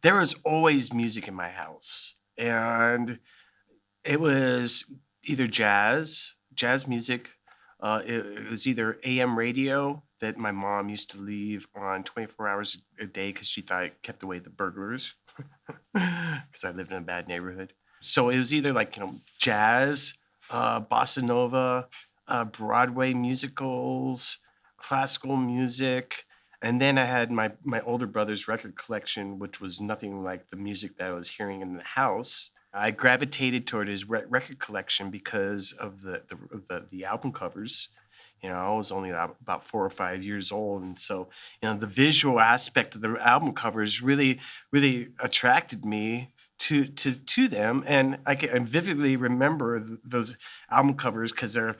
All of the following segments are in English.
there was always music in my house, and it was either jazz music. It was either AM radio that my mom used to leave on 24 hours a day because she thought it kept away the burglars, because I lived in a bad neighborhood. So it was either like, jazz, bossa nova, Broadway musicals, classical music. And then I had my older brother's record collection, which was nothing like the music that I was hearing in the house. I gravitated toward his record collection because of the album covers. I was only about 4 or 5 years old, and so the visual aspect of the album covers really attracted me to them, and I vividly remember those album covers because they're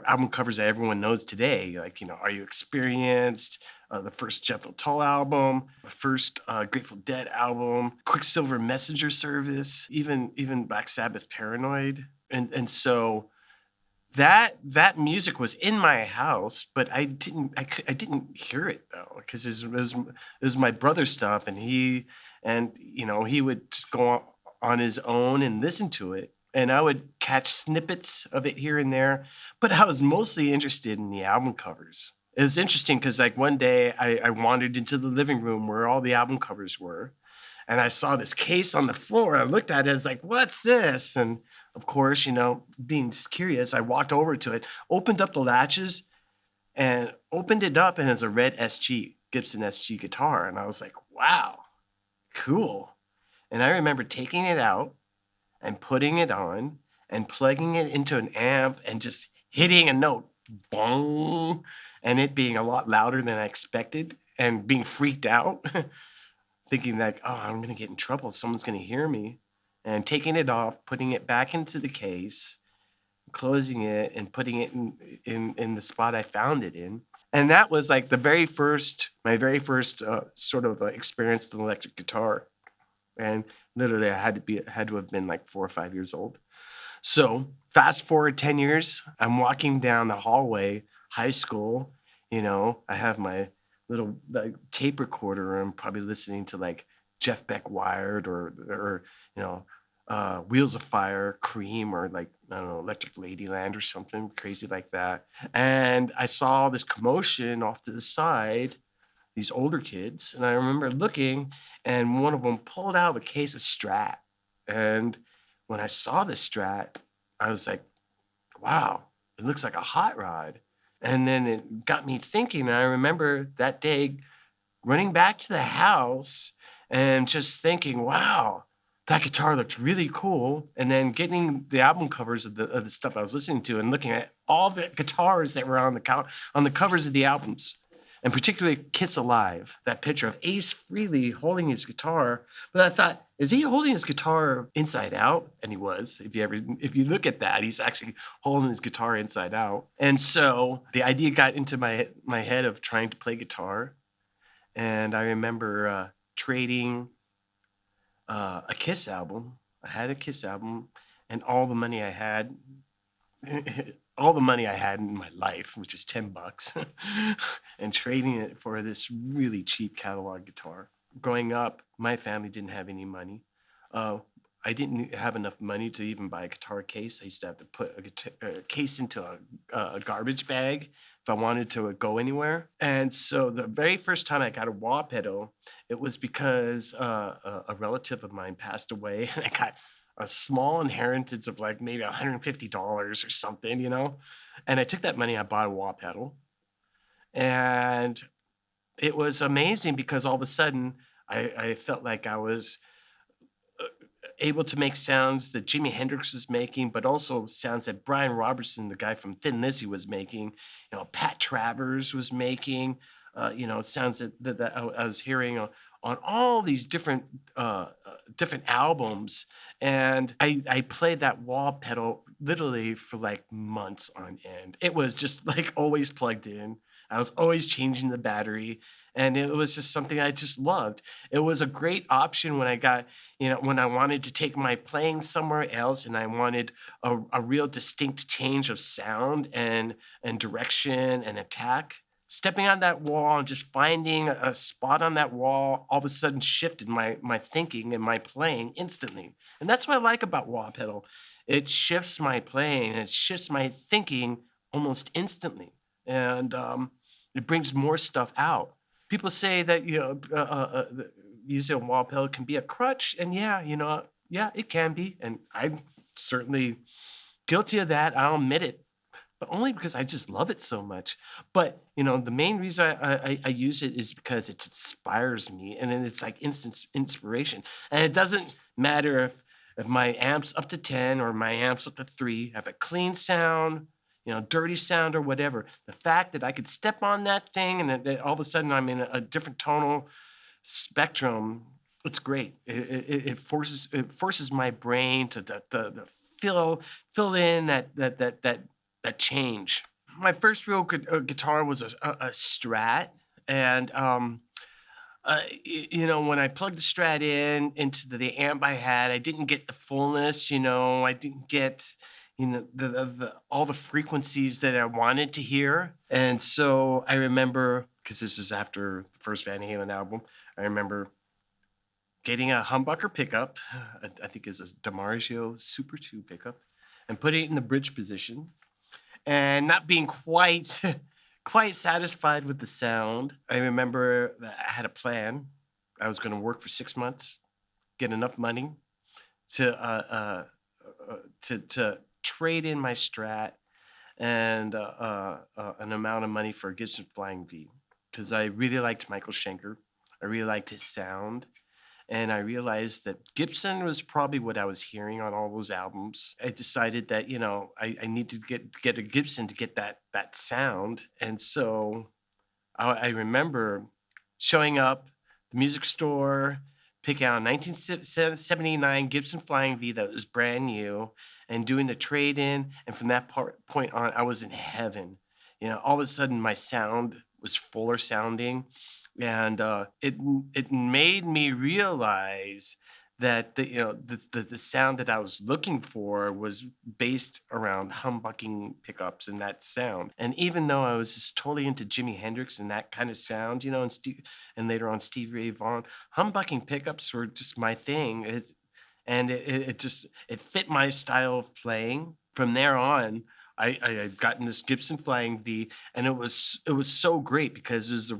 album covers that everyone knows today. Like, Are You Experienced? The first Jethro Tull album, the first Grateful Dead album, Quicksilver Messenger Service, even Black Sabbath Paranoid, and so that music was in my house, but I didn't hear it though because it was my brother's stuff, and he would just go on his own and listen to it. And I would catch snippets of it here and there, but I was mostly interested in the album covers. It was interesting because, like, one day I wandered into the living room where all the album covers were, and I saw this case on the floor. I looked at it, I was like, "What's this?" And of course, being just curious, I walked over to it, opened up the latches, and opened it up, and it's a red SG, Gibson SG guitar. And I was like, "Wow, cool." And I remember taking it out and putting it on and plugging it into an amp and just hitting a note, bong, and it being a lot louder than I expected and being freaked out, thinking like, "Oh, I'm gonna get in trouble. Someone's gonna hear me." And taking it off, putting it back into the case, closing it, and putting it in the spot I found it in. And that was like my very first sort of experience with an electric guitar. And literally, I had to have been like 4 or 5 years old. So fast forward 10 years, I'm walking down the hallway, high school. I have my little like tape recorder. I'm probably listening to like Jeff Beck Wired or Wheels of Fire, Cream, or like, I don't know, Electric Ladyland or something crazy like that. And I saw this commotion off to the side, these older kids, and I remember looking, and one of them pulled out a case of Strat. And when I saw the Strat, I was like, "Wow, it looks like a hot rod." And then it got me thinking. And I remember that day running back to the house and just thinking, "Wow, that guitar looked really cool." And then getting the album covers of the stuff I was listening to and looking at all the guitars that were on the covers of the albums, and particularly Kiss Alive, that picture of Ace Frehley holding his guitar. But I thought, is he holding his guitar inside out? And he was. If you look at that, he's actually holding his guitar inside out. And so the idea got into my head of trying to play guitar. And I remember trading a Kiss album. I had a Kiss album, and all the money I had, all the money I had in my life, which is $10, and trading it for this really cheap catalog guitar. Growing up, my family didn't have any money. Uh, I didn't have enough money to even buy a guitar case. I used to have to put a case into a garbage bag if I wanted to go anywhere. And so the very first time I got a wah pedal, it was because a relative of mine passed away, and I got a small inheritance of like maybe $150 or something. And I took that money, I bought a wah pedal, and it was amazing because all of a sudden I felt like I was able to make sounds that Jimi Hendrix was making, but also sounds that Brian Robertson, the guy from Thin Lizzy, was making. Pat Travers was making. Sounds that I was hearing on all these different albums, and I played that wah pedal literally for like months on end. It was just like always plugged in. I was always changing the battery, and it was just something I just loved. It was a great option when I wanted to take my playing somewhere else and I wanted a real distinct change of sound and direction and attack. stepping on that wall and just finding a spot on that wall all of a sudden shifted my thinking and my playing instantly. And that's what I like about wah pedal. It shifts my playing and it shifts my thinking almost instantly. And it brings more stuff out. People say that, using a wah pedal can be a crutch. And yeah, yeah, it can be. And I'm certainly guilty of that. I'll admit it, but only because I just love it so much. But the main reason I use it is because it inspires me, and then it's like instant inspiration. And it doesn't matter if my amp's up to 10 or my amp's up to 3, have a clean sound, dirty sound or whatever. The fact that I could step on that thing and that all of a sudden I'm in a different tonal spectrum, it's great. It forces my brain to the fill in that change. My first real guitar was a Strat, and when I plugged the Strat into the amp I had, I didn't get the fullness. I didn't get all the frequencies that I wanted to hear, and so I remember, because this was after the first Van Halen album, I remember getting a humbucker pickup. I think it's a DiMarzio Super 2 pickup, and putting it in the bridge position, and not being quite satisfied with the sound. I remember that I had a plan. I was going to work for 6 months, get enough money to trade in my Strat and an amount of money for a Gibson Flying V, because I really liked Michael Schenker. I really liked his sound. And I realized that Gibson was probably what I was hearing on all those albums. I decided that, I need to get a Gibson to get that sound. And so I remember showing up at the music store, picking out a 1979 Gibson Flying V that was brand new, and doing the trade-in. And from that point on, I was in heaven. All of a sudden my sound was fuller sounding. And it made me realize that the sound that I was looking for was based around humbucking pickups and that sound. And even though I was just totally into Jimi Hendrix and that kind of sound, and later on Stevie Ray Vaughan, humbucking pickups were just my thing. It fit my style of playing. From there on, I've gotten this Gibson Flying V, and it was so great because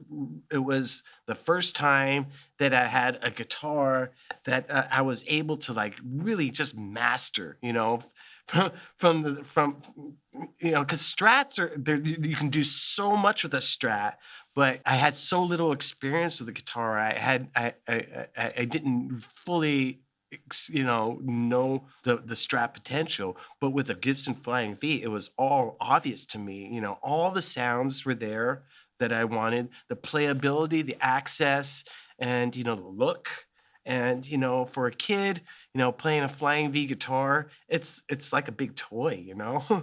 it was the first time that I had a guitar that I was able to like really just master, because Strats are there. You can do so much with a Strat, but I had so little experience with the guitar. I didn't fully know the Strat potential. But with a Gibson Flying V, it was all obvious to me. All the sounds were there that I wanted, the playability, the access, and the look. And for a kid, playing a Flying V guitar, it's like a big toy.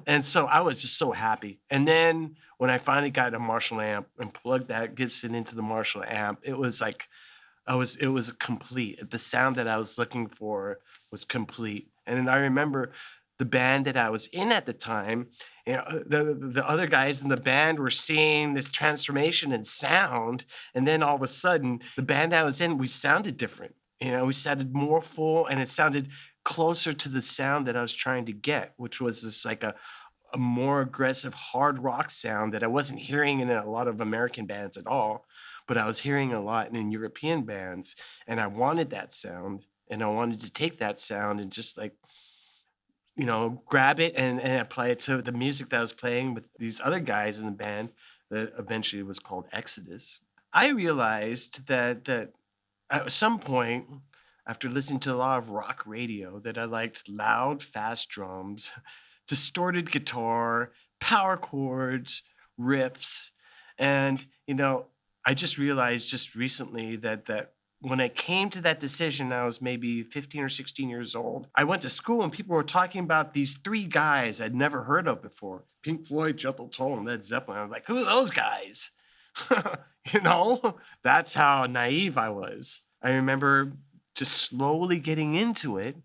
And so I was just so happy. And then when I finally got a Marshall amp and plugged that Gibson into the Marshall amp, it was like it was complete. The sound that I was looking for was complete. And then I remember the band that I was in at the time, the other guys in the band were seeing this transformation in sound. And then all of a sudden, the band I was in, we sounded different. We sounded more full, and it sounded closer to the sound that I was trying to get, which was this like a more aggressive hard rock sound that I wasn't hearing in a lot of American bands at all, but I was hearing a lot in European bands. And I wanted that sound, and I wanted to take that sound and just like, grab it and apply it to the music that I was playing with these other guys in the band that eventually was called Exodus. I realized that at some point, after listening to a lot of rock radio, that I liked loud, fast drums, distorted guitar, power chords, riffs. And, I just realized just recently that when I came to that decision, I was maybe 15 or 16 years old. I went to school and people were talking about these 3 guys I'd never heard of before: Pink Floyd, Jethro Tull, and Led Zeppelin. I was like, who are those guys? That's how naive I was. I remember just slowly getting into it.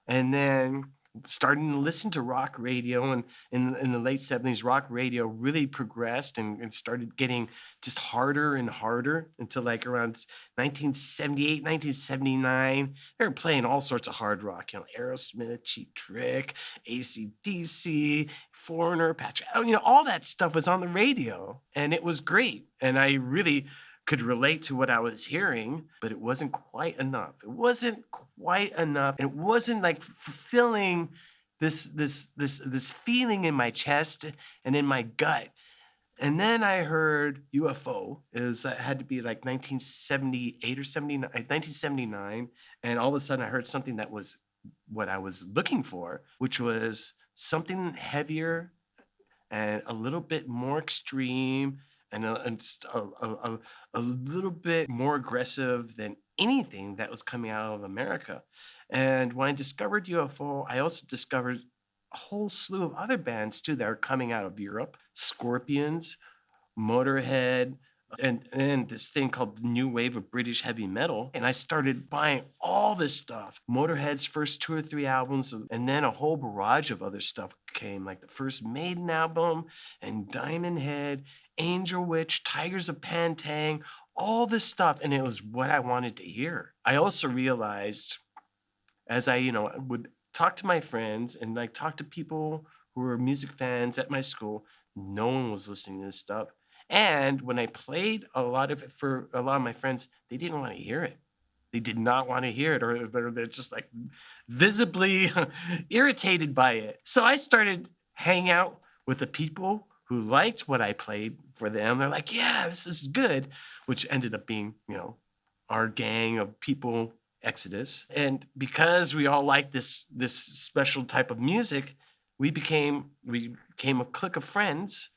And then starting to listen to rock radio, and in the late 70s, rock radio really progressed and started getting just harder and harder until like around 1978, 1979. They were playing all sorts of hard rock, Aerosmith, Cheap Trick, AC/DC, Foreigner, Patrick, all that stuff was on the radio, and it was great. And I really could relate to what I was hearing, but it wasn't quite enough. It wasn't quite enough. It wasn't like fulfilling this feeling in my chest and in my gut. And then I heard UFO. It had to be like 1978 or 79, 1979, and all of a sudden I heard something that was what I was looking for, which was something heavier and a little bit more extreme, and just a little bit more aggressive than anything that was coming out of America. And when I discovered UFO, I also discovered a whole slew of other bands too that are coming out of Europe: Scorpions, Motorhead, and this thing called the new wave of British heavy metal. And I started buying all this stuff. Motorhead's first 2 or 3 albums, and then a whole barrage of other stuff came, like the first Maiden album and Diamond Head, Angel Witch, Tigers of Pantang, all this stuff. And it was what I wanted to hear. I also realized as I, would talk to my friends and like talk to people who were music fans at my school, no one was listening to this stuff. And when I played a lot of it for a lot of my friends, they didn't want to hear it. They did not want to hear it, or they're just like visibly irritated by it. So I started hanging out with the people who liked what I played for them. They're like, yeah, this is good, which ended up being, our gang of people, Exodus. And because we all liked this special type of music, we became a clique of friends.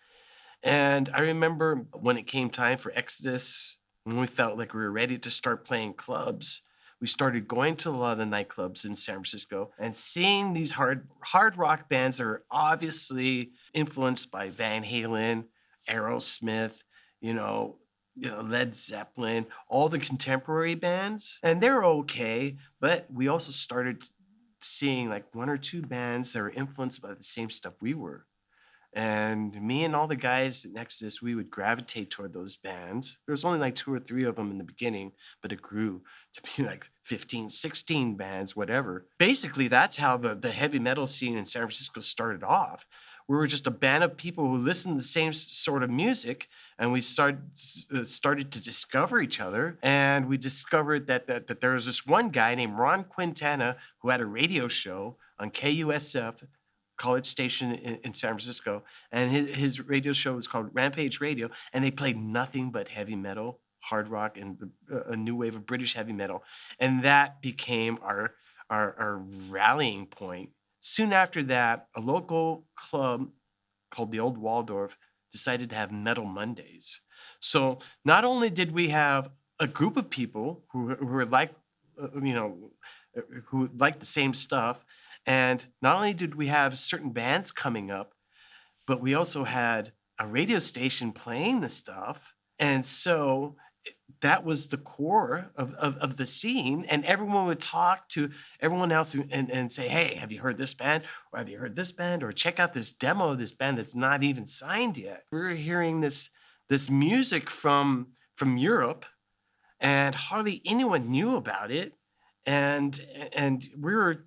And I remember when it came time for Exodus, when we felt like we were ready to start playing clubs, we started going to a lot of the nightclubs in San Francisco and seeing these hard rock bands that are obviously influenced by Van Halen, Aerosmith, Led Zeppelin, all the contemporary bands. And they're okay, but we also started seeing like 1 or 2 bands that were influenced by the same stuff we were. And me and all the guys next to this, we would gravitate toward those bands. There was only like 2 or 3 of them in the beginning, but it grew to be like 15, 16 bands, whatever. Basically, that's how the heavy metal scene in San Francisco started off. We were just a band of people who listened to the same sort of music, and we started to discover each other. And we discovered that there was this one guy named Ron Quintana who had a radio show on KUSF, college station in San Francisco, and his radio show was called Rampage Radio, and they played nothing but heavy metal, hard rock, and a new wave of British heavy metal, and that became our rallying point. Soon after that, a local club called the Old Waldorf decided to have Metal Mondays. So not only did we have a group of people who were like, who liked the same stuff, and not only did we have certain bands coming up, but we also had a radio station playing the stuff. And so that was the core of the scene. And everyone would talk to everyone else and say, hey, have you heard this band? Or have you heard this band? Or check out this demo of this band that's not even signed yet. We were hearing this music from Europe, and hardly anyone knew about it. And we were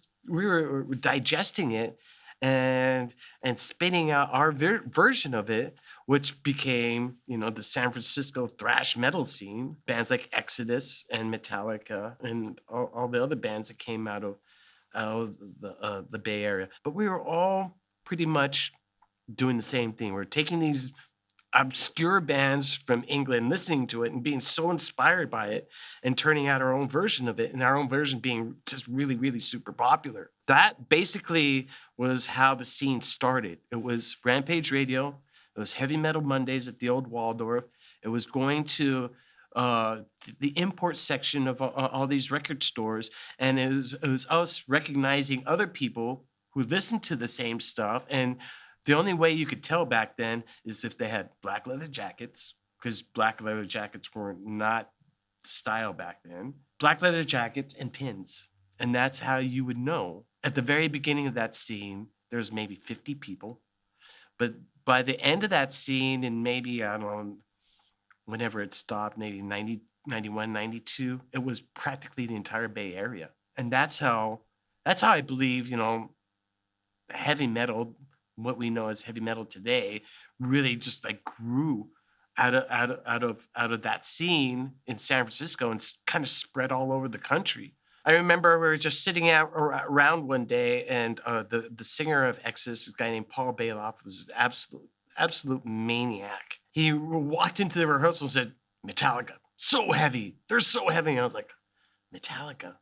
digesting it and spinning out our version of it, which became, the San Francisco thrash metal scene. Bands like Exodus and Metallica and all the other bands that came out of the Bay Area. But we were all pretty much doing the same thing. We're taking these obscure bands from England, listening to it and being so inspired by it, and turning out our own version of it, and our own version being just really, really super popular. That basically was how the scene started. It was Rampage Radio. It was Heavy Metal Mondays at the Old Waldorf. It was going to the import section of all these record stores, and it was us recognizing other people who listened to the same stuff. And the only way you could tell back then is if they had black leather jackets, because black leather jackets were not style back then. Black leather jackets and pins. And that's how you would know At the very beginning of that scene, there's maybe 50 people, but by the end of that scene, and maybe, I don't know, whenever it stopped, maybe 90, 91, 92, it was practically the entire Bay Area. And that's how I believe, heavy metal, what we know as heavy metal today, really just like grew out of that scene in San Francisco and kind of spread all over the country. I remember we were just sitting out around one day, and the singer of Exodus, a guy named Paul Bailoff, was an absolute maniac. He walked into the rehearsal and said, "Metallica, so heavy. They're so heavy." And I was like, "Metallica."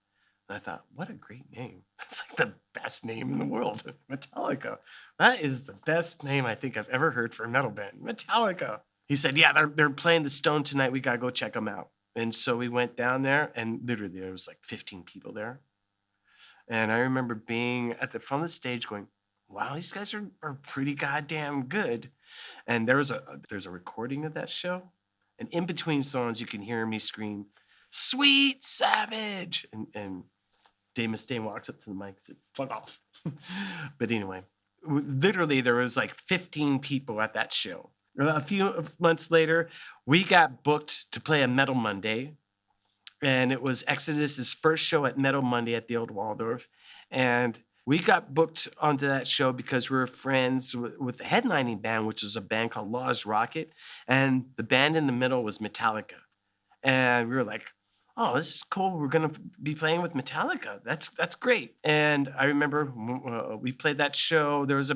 And I thought, what a great name. That's like the best name in the world. Metallica. That is the best name I think I've ever heard for a metal band. Metallica. He said, "Yeah, they're playing the Stone tonight. We got to go check them out." And so we went down there, and literally there was like 15 people there. And I remember being at the front of the stage going, "Wow, these guys are pretty goddamn good." And there's a recording of that show. And in between songs, you can hear me scream, "Sweet Savage." And Dave Mustaine walks up to the mic and says, "Fuck off." But anyway, literally there was like 15 people at that show. A few months later, we got booked to play a Metal Monday. And it was Exodus's first show at Metal Monday at the old Waldorf. And we got booked onto that show because we were friends with the headlining band, which was a band called Law's Rocket. And the band in the middle was Metallica. And we were like, "Oh, this is cool. We're going to be playing with Metallica. That's great." And I remember we played that show. There was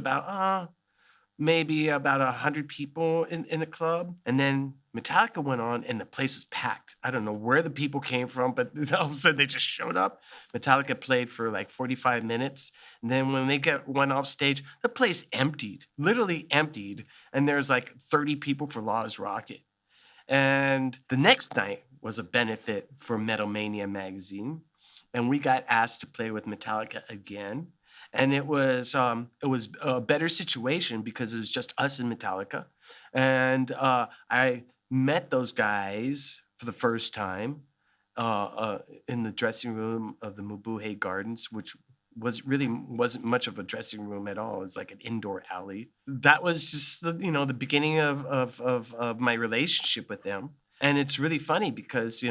maybe about 100 people in the club. And then Metallica went on and the place was packed. I don't know where the people came from, but all of a sudden they just showed up. Metallica played for like 45 minutes. And then when they went off stage, the place emptied, literally emptied. And there's like 30 people for Law's Rocket. And the next night was a benefit for Metal Mania magazine. And we got asked to play with Metallica again. And it was a better situation because it was just us and Metallica. And I met those guys for the first time in the dressing room of the Mabuhay Gardens, which wasn't much of a dressing room at all. It was like an indoor alley. That was just the beginning of my relationship with them. And it's really funny because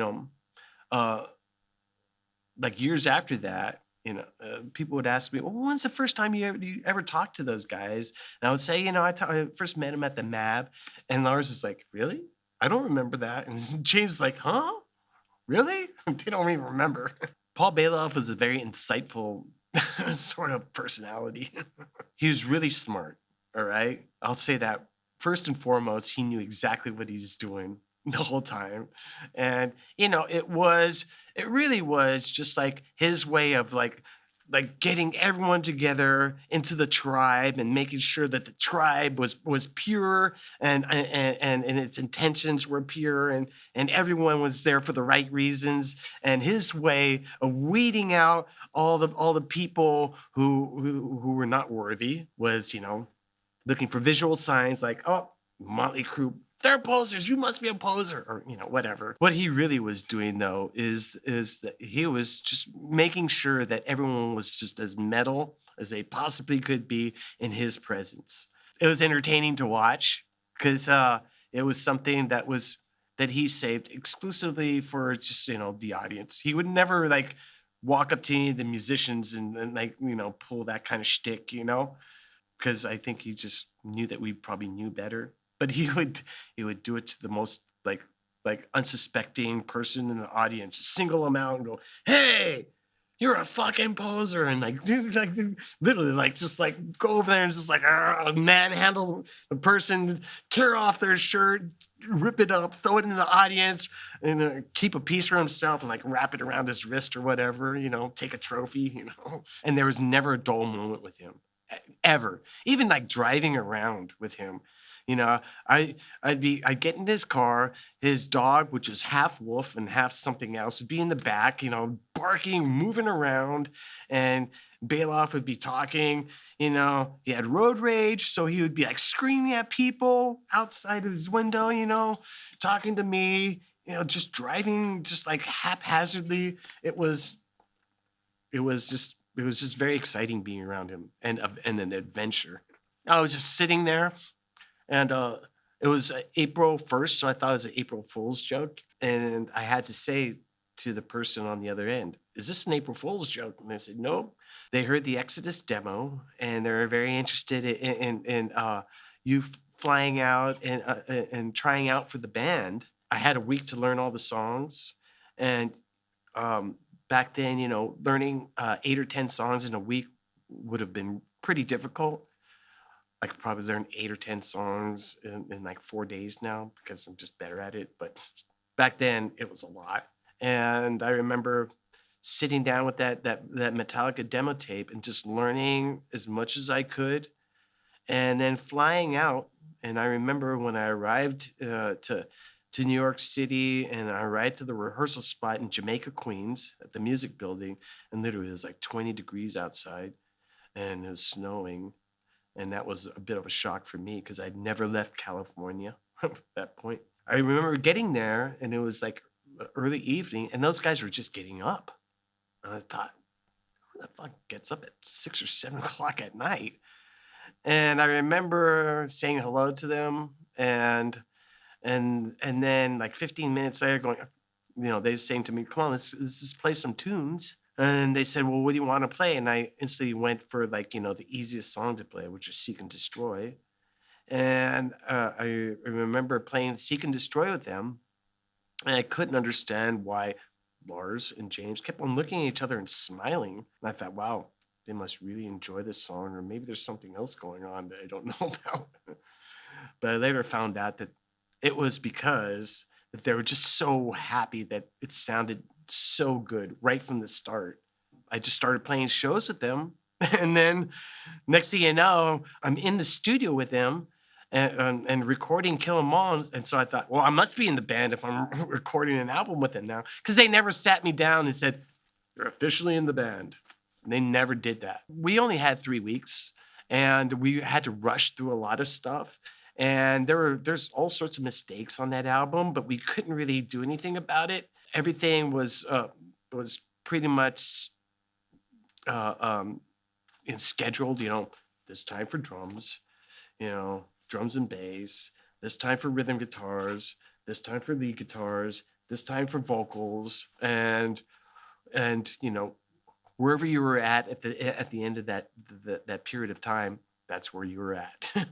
like years after that, people would ask me, "Well, when's the first time you ever talked to those guys?" And I would say, I first met him at the MAB. And Lars is like, "Really? I don't remember that." And James is like, "Huh? Really?" They don't even remember. Paul Bailoff was a very insightful sort of personality. He was really smart, all right? I'll say that. First and foremost, he knew exactly what he was doing the whole time. And, it really was just like his way of like getting everyone together into the tribe and making sure that the tribe was pure and its intentions were pure and everyone was there for the right reasons. And his way of weeding out all the people who were not worthy was, looking for visual signs like, "Oh, Motley Crue, they're posers. You must be a poser," or whatever. What he really was doing though is that he was just making sure that everyone was just as metal as they possibly could be in his presence. It was entertaining to watch because it was something that he saved exclusively for just the audience. He would never like walk up to any of the musicians and like pull that kind of shtick, because I think he just knew that we probably knew better. But he would do it to the most like unsuspecting person in the audience, single them out and go, "Hey, you're a fucking poser," and literally just go over there and just manhandle the person, tear off their shirt, rip it up, throw it in the audience, and keep a piece for himself and wrap it around his wrist or whatever, take a trophy, And there was never a dull moment with him, ever. Even driving around with him. I'd get in his car, his dog, which is half wolf and half something else, would be in the back, barking, moving around, and Bailoff would be talking, he had road rage, so he would be screaming at people outside of his window, talking to me, just driving just haphazardly. It was just it was just very exciting being around him and an adventure. I was just sitting there, and it was April 1st, so I thought it was an April Fool's joke. And I had to say to the person on the other end, "Is this an April Fool's joke?" And they said, "Nope." They heard the Exodus demo, and they're very interested in you flying out and trying out for the band. I had a week to learn all the songs, and back then, learning 8 or 10 songs in a week would have been pretty difficult. I could probably learn 8 or 10 songs in like 4 days now because I'm just better at it. But back then, it was a lot. And I remember sitting down with that Metallica demo tape and just learning as much as I could, and then flying out. And I remember when I arrived to New York City, and I arrived to the rehearsal spot in Jamaica, Queens, at the music building, and literally it was like 20 degrees outside, and it was snowing. And that was a bit of a shock for me because I'd never left California at that point. I remember getting there, and it was like early evening, and those guys were just getting up. And I thought, who the fuck gets up at 6 or 7 o'clock at night? And I remember saying hello to them, and then like 15 minutes later, going, they were saying to me, "Come on, let's just play some tunes." And they said, "Well, what do you want to play?" And I instantly went for the easiest song to play, which is "Seek and Destroy." And I remember playing "Seek and Destroy" with them, and I couldn't understand why Lars and James kept on looking at each other and smiling. And I thought, wow, they must really enjoy this song, or maybe there's something else going on that I don't know about. But I later found out that it was because that they were just so happy that it sounded so good right from the start. I just started playing shows with them. And then next thing you know, I'm in the studio with them and recording Kill 'Em All. And so I thought, well, I must be in the band if I'm recording an album with them now. Because they never sat me down and said, "You're officially in the band." And they never did that. We only had 3 weeks, and we had to rush through a lot of stuff. And there's all sorts of mistakes on that album, but we couldn't really do anything about it. Everything was pretty much scheduled. This time for drums, drums and bass. This time for rhythm guitars. This time for lead guitars. This time for vocals, and wherever you were at the end of that period of time, that's where you were at.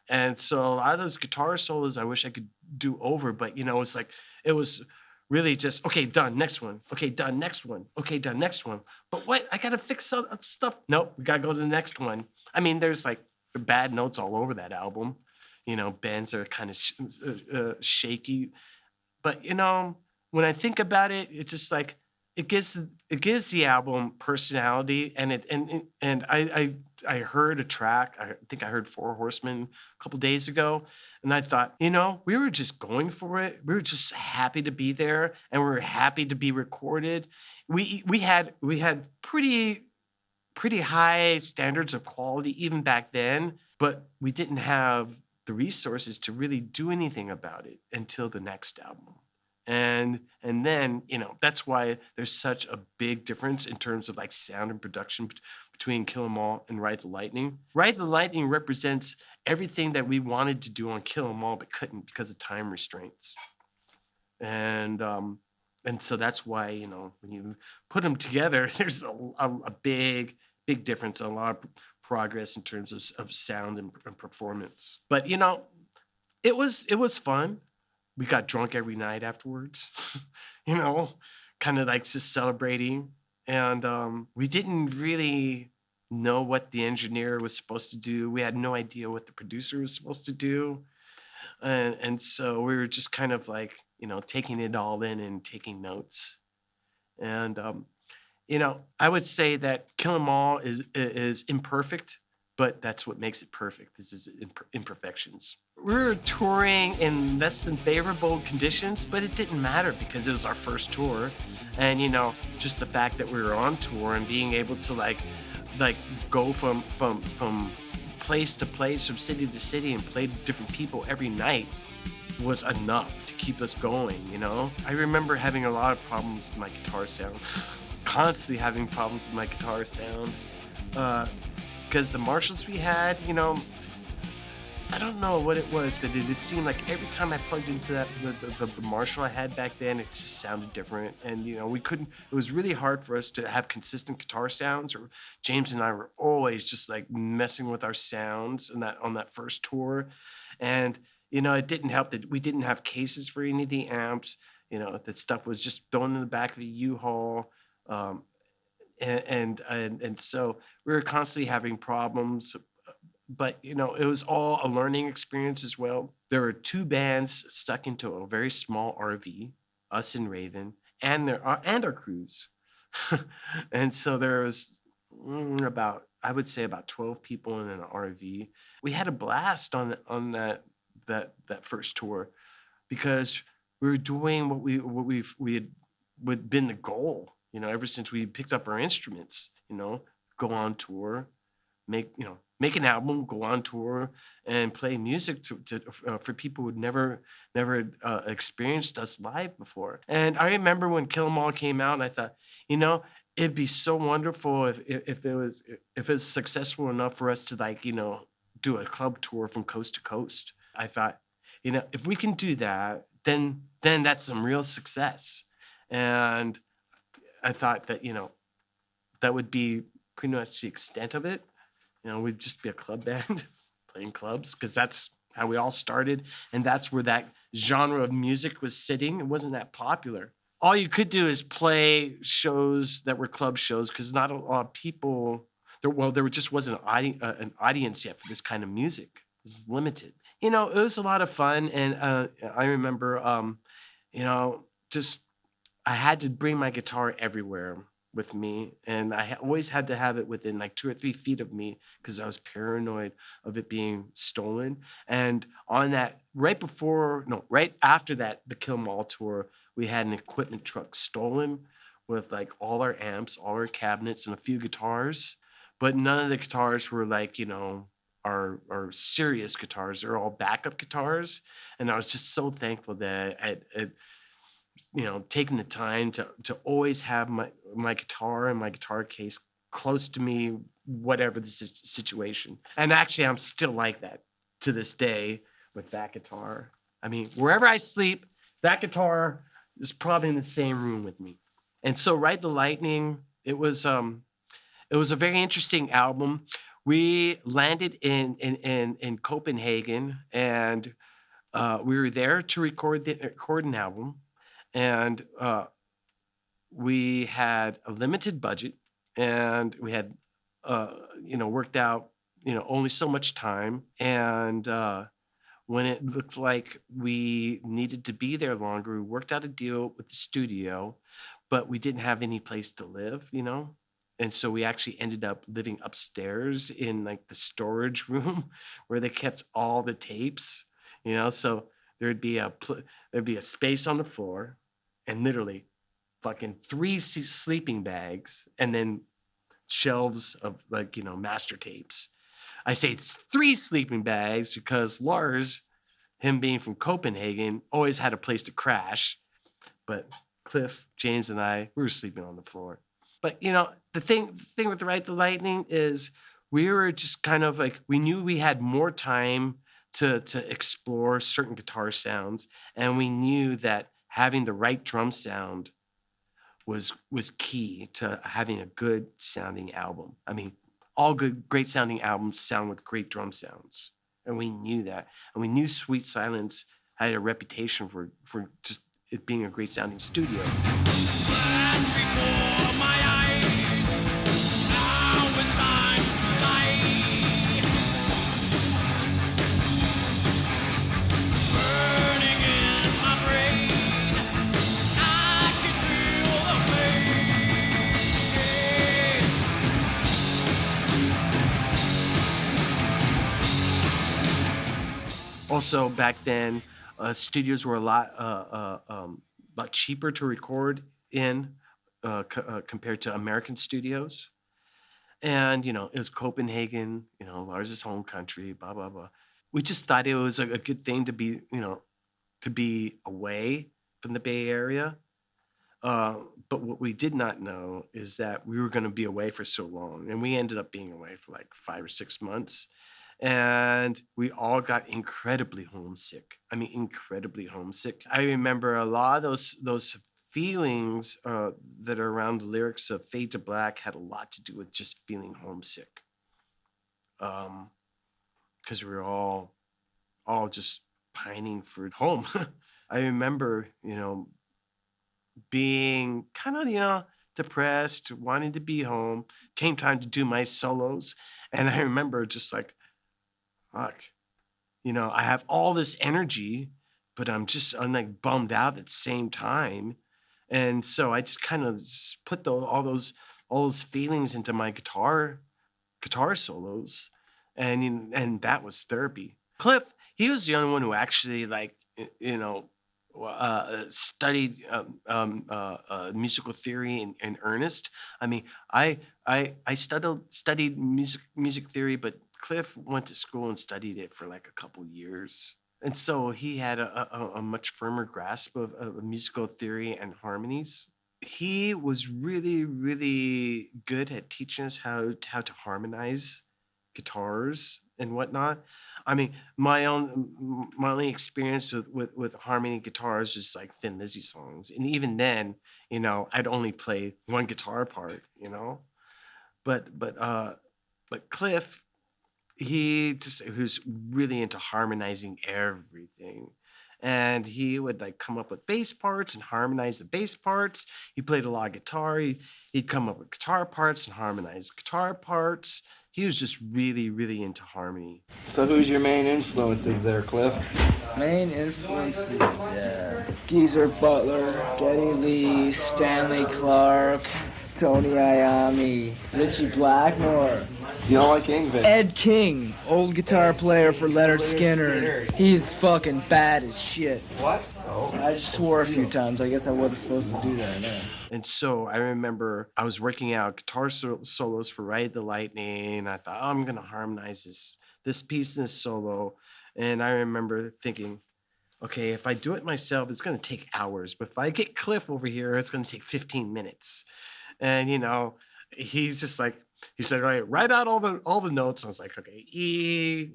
And so a lot of those guitar solos I wish I could do over, but it's like it was really just, okay, done, next one. Okay, done, next one. Okay, done, next one. But what? I gotta fix some stuff. Nope, we gotta go to the next one. I mean, there's like bad notes all over that album. Bends are kind of shaky. But when I think about it, it's just like it gives the album personality, and I heard a track. I think I heard Four Horsemen a couple days ago, and I thought, we were just going for it. We were just happy to be there, and we were happy to be recorded. We had pretty high standards of quality even back then, but we didn't have the resources to really do anything about it until the next album. And then, that's why there's such a big difference in terms of like sound and production between Kill 'Em All and Ride the Lightning. Ride the Lightning represents everything that we wanted to do on Kill 'Em All but couldn't because of time restraints. And so that's why, when you put them together, there's a big difference, a lot of progress in terms of sound and performance. But it was fun. We got drunk every night afterwards, kind of like just celebrating. And we didn't really know what the engineer was supposed to do. We had no idea what the producer was supposed to do. And so we were just kind of like, taking it all in and taking notes. And, I would say that Kill 'Em All is imperfect, but that's what makes it perfect. This is imperfections. We were touring in less than favorable conditions, but it didn't matter because it was our first tour. And, just the fact that we were on tour and being able to like go from place to place, from city to city, and play to different people every night was enough to keep us going, I remember having a lot of problems with my guitar sound. constantly having problems with my guitar sound. Because the Marshalls we had, I don't know what it was, but it seemed like every time I plugged into the Marshall I had back then, it just sounded different. And we couldn't. It was really hard for us to have consistent guitar sounds. Or James and I were always just like messing with our sounds on that first tour, and it didn't help that we didn't have cases for any of the amps. That stuff was just thrown in the back of a U-Haul. Um, and so we were constantly having problems, but it was all a learning experience as well. There were two bands stuck into a very small RV, us and Raven, and our crews. And so there was about, I would say, about 12 people in an RV. We had a blast on that first tour, because we were doing we had would been the goal, ever since we picked up our instruments. Go on tour, make an album, go on tour, and play music for people who'd never experienced us live before. And I remember when Kill 'Em All came out, and I thought, it'd be so wonderful if it was successful enough for us to do a club tour from coast to coast. I thought, if we can do that, then that's some real success. And I thought that that would be pretty much the extent of it. We'd just be a club band playing clubs, because that's how we all started, and that's where that genre of music was sitting. It wasn't that popular. All you could do is play shows that were club shows, because not a lot of people there just wasn't an audience yet for this kind of music. It was limited. It was a lot of fun, and I remember, just I had to bring my guitar everywhere with me, and I always had to have it within like 2 or 3 feet of me, because I was paranoid of it being stolen. And on that, right after that, the Kill 'Em All tour, we had an equipment truck stolen with like all our amps, all our cabinets, and a few guitars. But none of the guitars were like, our serious guitars. They're all backup guitars. And I was just so thankful that I taking the time to always have my guitar and my guitar case close to me, whatever the situation. And actually, I'm still like that to this day with that guitar. I mean, wherever I sleep, that guitar is probably in the same room with me. And so, Ride the Lightning, it was a very interesting album. We landed in Copenhagen, and we were there to record an album. And we had a limited budget, and we had, worked out, only so much time. And when it looked like we needed to be there longer, we worked out a deal with the studio, but we didn't have any place to live. And so we actually ended up living upstairs in like the storage room where they kept all the tapes. So there'd be a space on the floor, and literally fucking 3 sleeping bags, and then shelves of like, master tapes. I say it's 3 sleeping bags because Lars, him being from Copenhagen, always had a place to crash. But Cliff, James, and we were sleeping on the floor. But the thing with Ride the Lightning is we were just kind of like, we knew we had more time to explore certain guitar sounds, and we knew that having the right drum sound was key to having a good sounding album. I mean, all great sounding albums sound with great drum sounds, and we knew that. And we knew Sweet Silence had a reputation for just it being a great sounding studio. Also, back then, studios were a lot cheaper to record in compared to American studios. And, it was Copenhagen, Lars' home country, blah, blah, blah. We just thought it was a good thing to be away from the Bay Area. Uh, but what we did not know is that we were going to be away for so long, and we ended up being away for like 5 or 6 months, and we all got incredibly homesick. I mean, incredibly homesick. I remember a lot of those feelings that are around the lyrics of "Fade to Black" had a lot to do with just feeling homesick, because we were all just pining for home. I remember, being kind of, depressed, wanting to be home. Came time to do my solos. And I remember just like, fuck, I have all this energy, but I'm like bummed out at the same time. And so I just kind of put all those feelings into my guitar solos, and that was therapy. Cliff, he was the only one who actually like studied musical theory in earnest. I mean, I studied music theory, but Cliff went to school and studied it for like a couple years. And so he had a much firmer grasp of musical theory and harmonies. He was really, really good at teaching us how to harmonize guitars and whatnot. I mean, my only experience with harmony guitars is like Thin Lizzy songs, and even then, I'd only play one guitar part, But Cliff, who's really into harmonizing everything. And he would like come up with bass parts and harmonize the bass parts. He played a lot of guitar. He'd come up with guitar parts and harmonize guitar parts. He was just really, really into harmony. So who's your main influences there, Cliff? Main influences, Geezer Butler, Geddy Lee, Stanley Clark, Tony Iommi, Richie Blackmore. You don't like England? Ed King, old guitar player for Leonard Skinner. He's fucking bad as shit. What? Oh. I just swore a few times. I guess I wasn't supposed to do that. No. And so I remember I was working out guitar solos for Ride the Lightning. I thought, I'm going to harmonize this piece in this solo. And I remember thinking, okay, if I do it myself, it's going to take hours. But if I get Cliff over here, it's going to take 15 minutes. And, he's just like, he said, all right, write out all the notes. I was like, okay, E,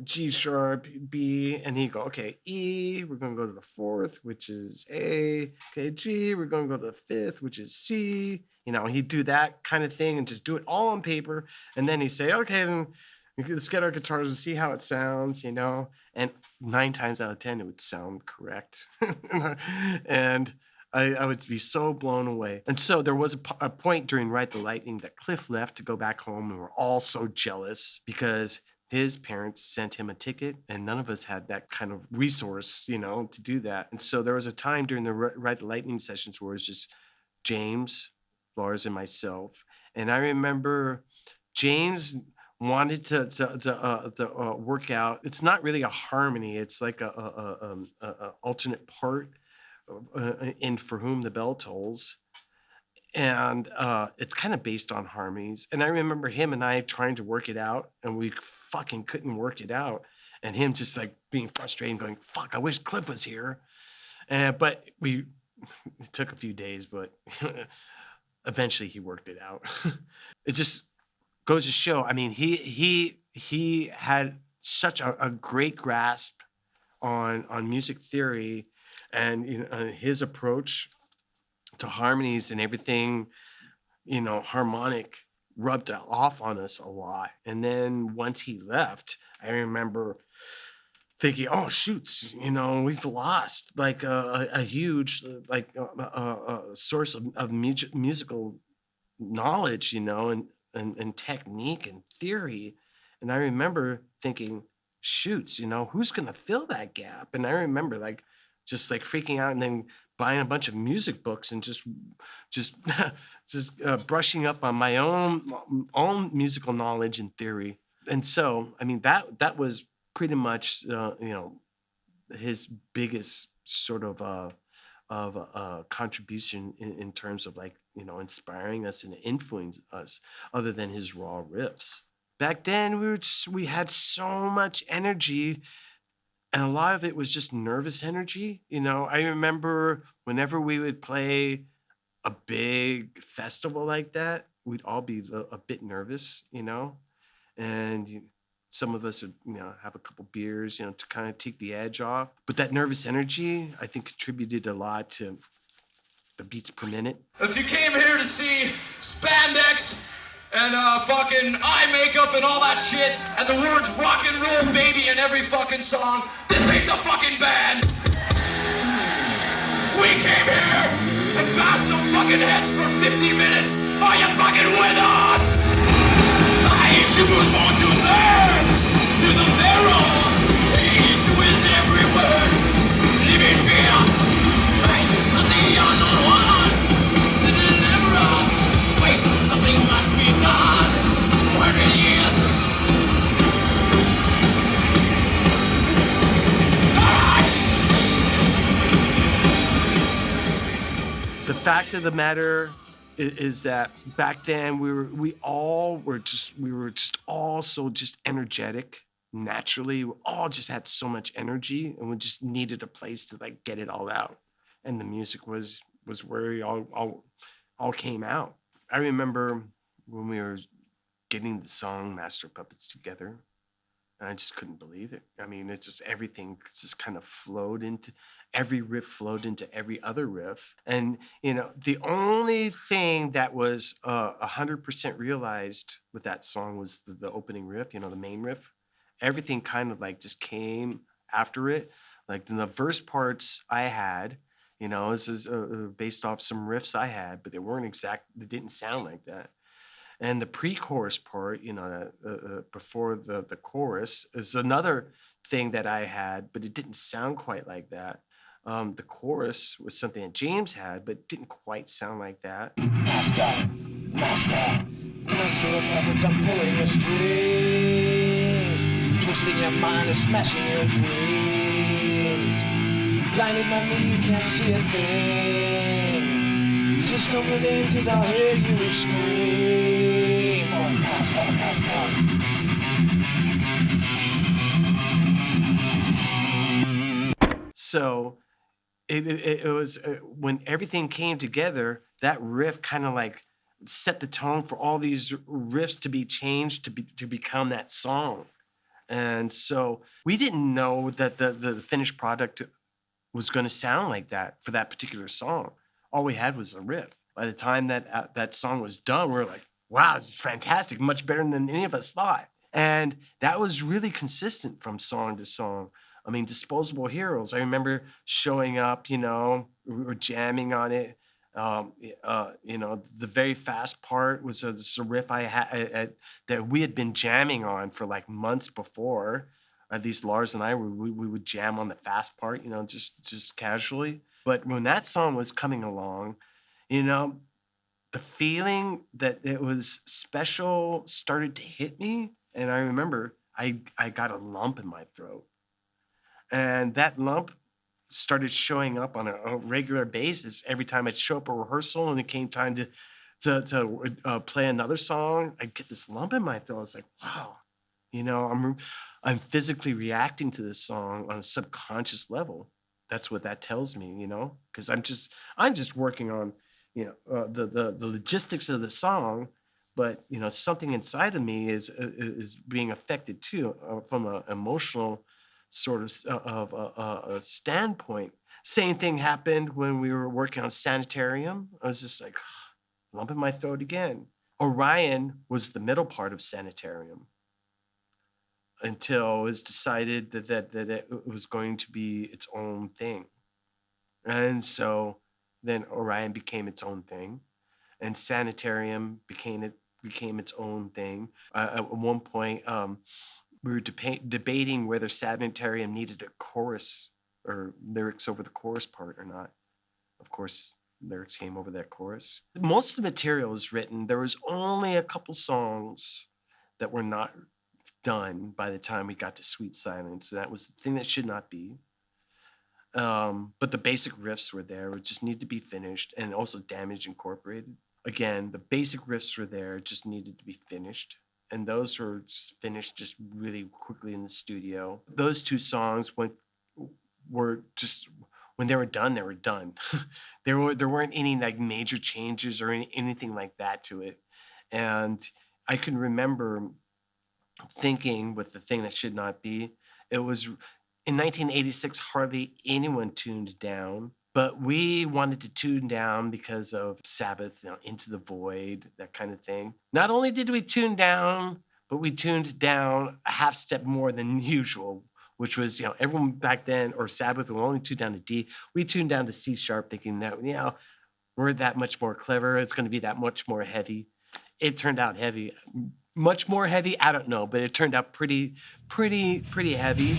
G sharp, B, and he'd go, okay, E, we're going to go to the fourth, which is A. Okay, G, we're going to go to the fifth, which is C. He'd do that kind of thing and just do it all on paper. And then he'd say, okay, then let's get our guitars and see how it sounds, And 9 times out of 10, it would sound correct. And I would be so blown away. And so there was a point during Ride the Lightning that Cliff left to go back home, and we're all so jealous because his parents sent him a ticket, and none of us had that kind of resource, to do that. And so there was a time during the Ride the Lightning sessions where it was just James, Lars, and myself. And I remember James wanted to work out. It's not really a harmony. It's like a alternate part in For Whom the Bell Tolls. And it's kind of based on harmonies. And I remember him and I trying to work it out, and we fucking couldn't work it out. And him just like being frustrated and going, fuck, I wish Cliff was here. But it took a few days, but eventually he worked it out. It just goes to show, I mean, he had such a great grasp on music theory, and his approach to harmonies and everything, harmonic, rubbed off on us a lot. And then once he left, I remember thinking, oh shoots, we've lost like a huge source of musical knowledge, and technique and theory. And I remember thinking, shoots, who's gonna fill that gap? And I remember just freaking out and then buying a bunch of music books and just brushing up on my own musical knowledge and theory. And so, I mean, that was pretty much his biggest sort of contribution in terms of inspiring us and influencing us, other than his raw riffs. Back then, we had so much energy, and a lot of it was just nervous energy. I remember whenever we would play a big festival like that, we'd all be a bit nervous, and some of us would, have a couple beers, to kind of take the edge off. But that nervous energy, I think, contributed a lot to the beats per minute. If you came here to see spandex and fucking eye makeup and all that shit, and the words rock and roll baby in every fucking song, this ain't the fucking band. We came here to bash some fucking heads for 50 minutes. Are you fucking with us? I ain't you was born to serve to the pharaoh. Into his every word. Living fear. Right of the unknown one. The deliverer. Wait, something must be done. 20 years. The fact of the matter is that back then we were just all so just energetic naturally. We all just had so much energy, and we just needed a place to like get it all out. And the music was where it all came out. I remember when we were getting the song Master Puppets together, and I just couldn't believe it. I mean, it's just everything just kind of flowed into every riff, flowed into every other riff. And, the only thing that was 100% realized with that song was the opening riff, the main riff. Everything kind of like just came after it. Like the verse parts I had, this is based off some riffs I had, but they didn't sound like that. And the pre-chorus part, before the chorus, is another thing that I had, but it didn't sound quite like that. The chorus was something that James had, but didn't quite sound like that. Master of puppets, I'm pulling your strings, twisting your mind and smashing your dreams. Blinded by me, you can't see a thing. Just come the name, 'cause I'll hear you scream. Oh, master. So it was when everything came together, that riff kind of like set the tone for all these riffs to be changed to become that song. And so we didn't know that the finished product was going to sound like that for that particular song. All we had was a riff. By the time that song was done, we were like, wow, this is fantastic, much better than any of us thought. And that was really consistent from song to song. I mean, Disposable Heroes, I remember showing up, we were jamming on it. The very fast part was a riff I had that we had been jamming on for like months before. At least Lars and I, we would jam on the fast part, just casually. But when that song was coming along, the feeling that it was special started to hit me. And I remember I got a lump in my throat. And that lump started showing up on a regular basis every time I'd show up at rehearsal and it came time to play another song. I'd get this lump in my throat. I was like, wow, I'm physically reacting to this song on a subconscious level. That's what that tells me, because I'm just working on, the logistics of the song, but something inside of me is being affected too from an emotional sort of a standpoint. Same thing happened when we were working on Sanitarium. I was just like, lump in my throat again. Orion was the middle part of Sanitarium until it was decided that it was going to be its own thing. And so then Orion became its own thing, and Sanitarium became its own thing. At one point, we were debating whether Sanitarium needed a chorus or lyrics over the chorus part or not. Of course, lyrics came over that chorus. Most of the material was written. There was only a couple songs that were not done by the time we got to Sweet Silence. That was the thing that should not be. But the basic riffs were there. It just needed to be finished, and also Damage Incorporated. Again, the basic riffs were there, just needed to be finished. And those were just finished just really quickly in the studio. Those two songs were just when they were done, they were done. There weren't any like major changes or anything like that to it. And I can remember thinking with the thing that should not be, it was in 1986, hardly anyone tuned down, but we wanted to tune down because of Sabbath, Into the Void, that kind of thing. Not only did we tune down, but we tuned down a half step more than usual, which was, everyone back then, or Sabbath, would only tune down to D. We tuned down to C sharp, thinking that, we're that much more clever. It's going to be that much more heavy. It turned out heavy. Much more heavy, I don't know, but it turned out pretty heavy.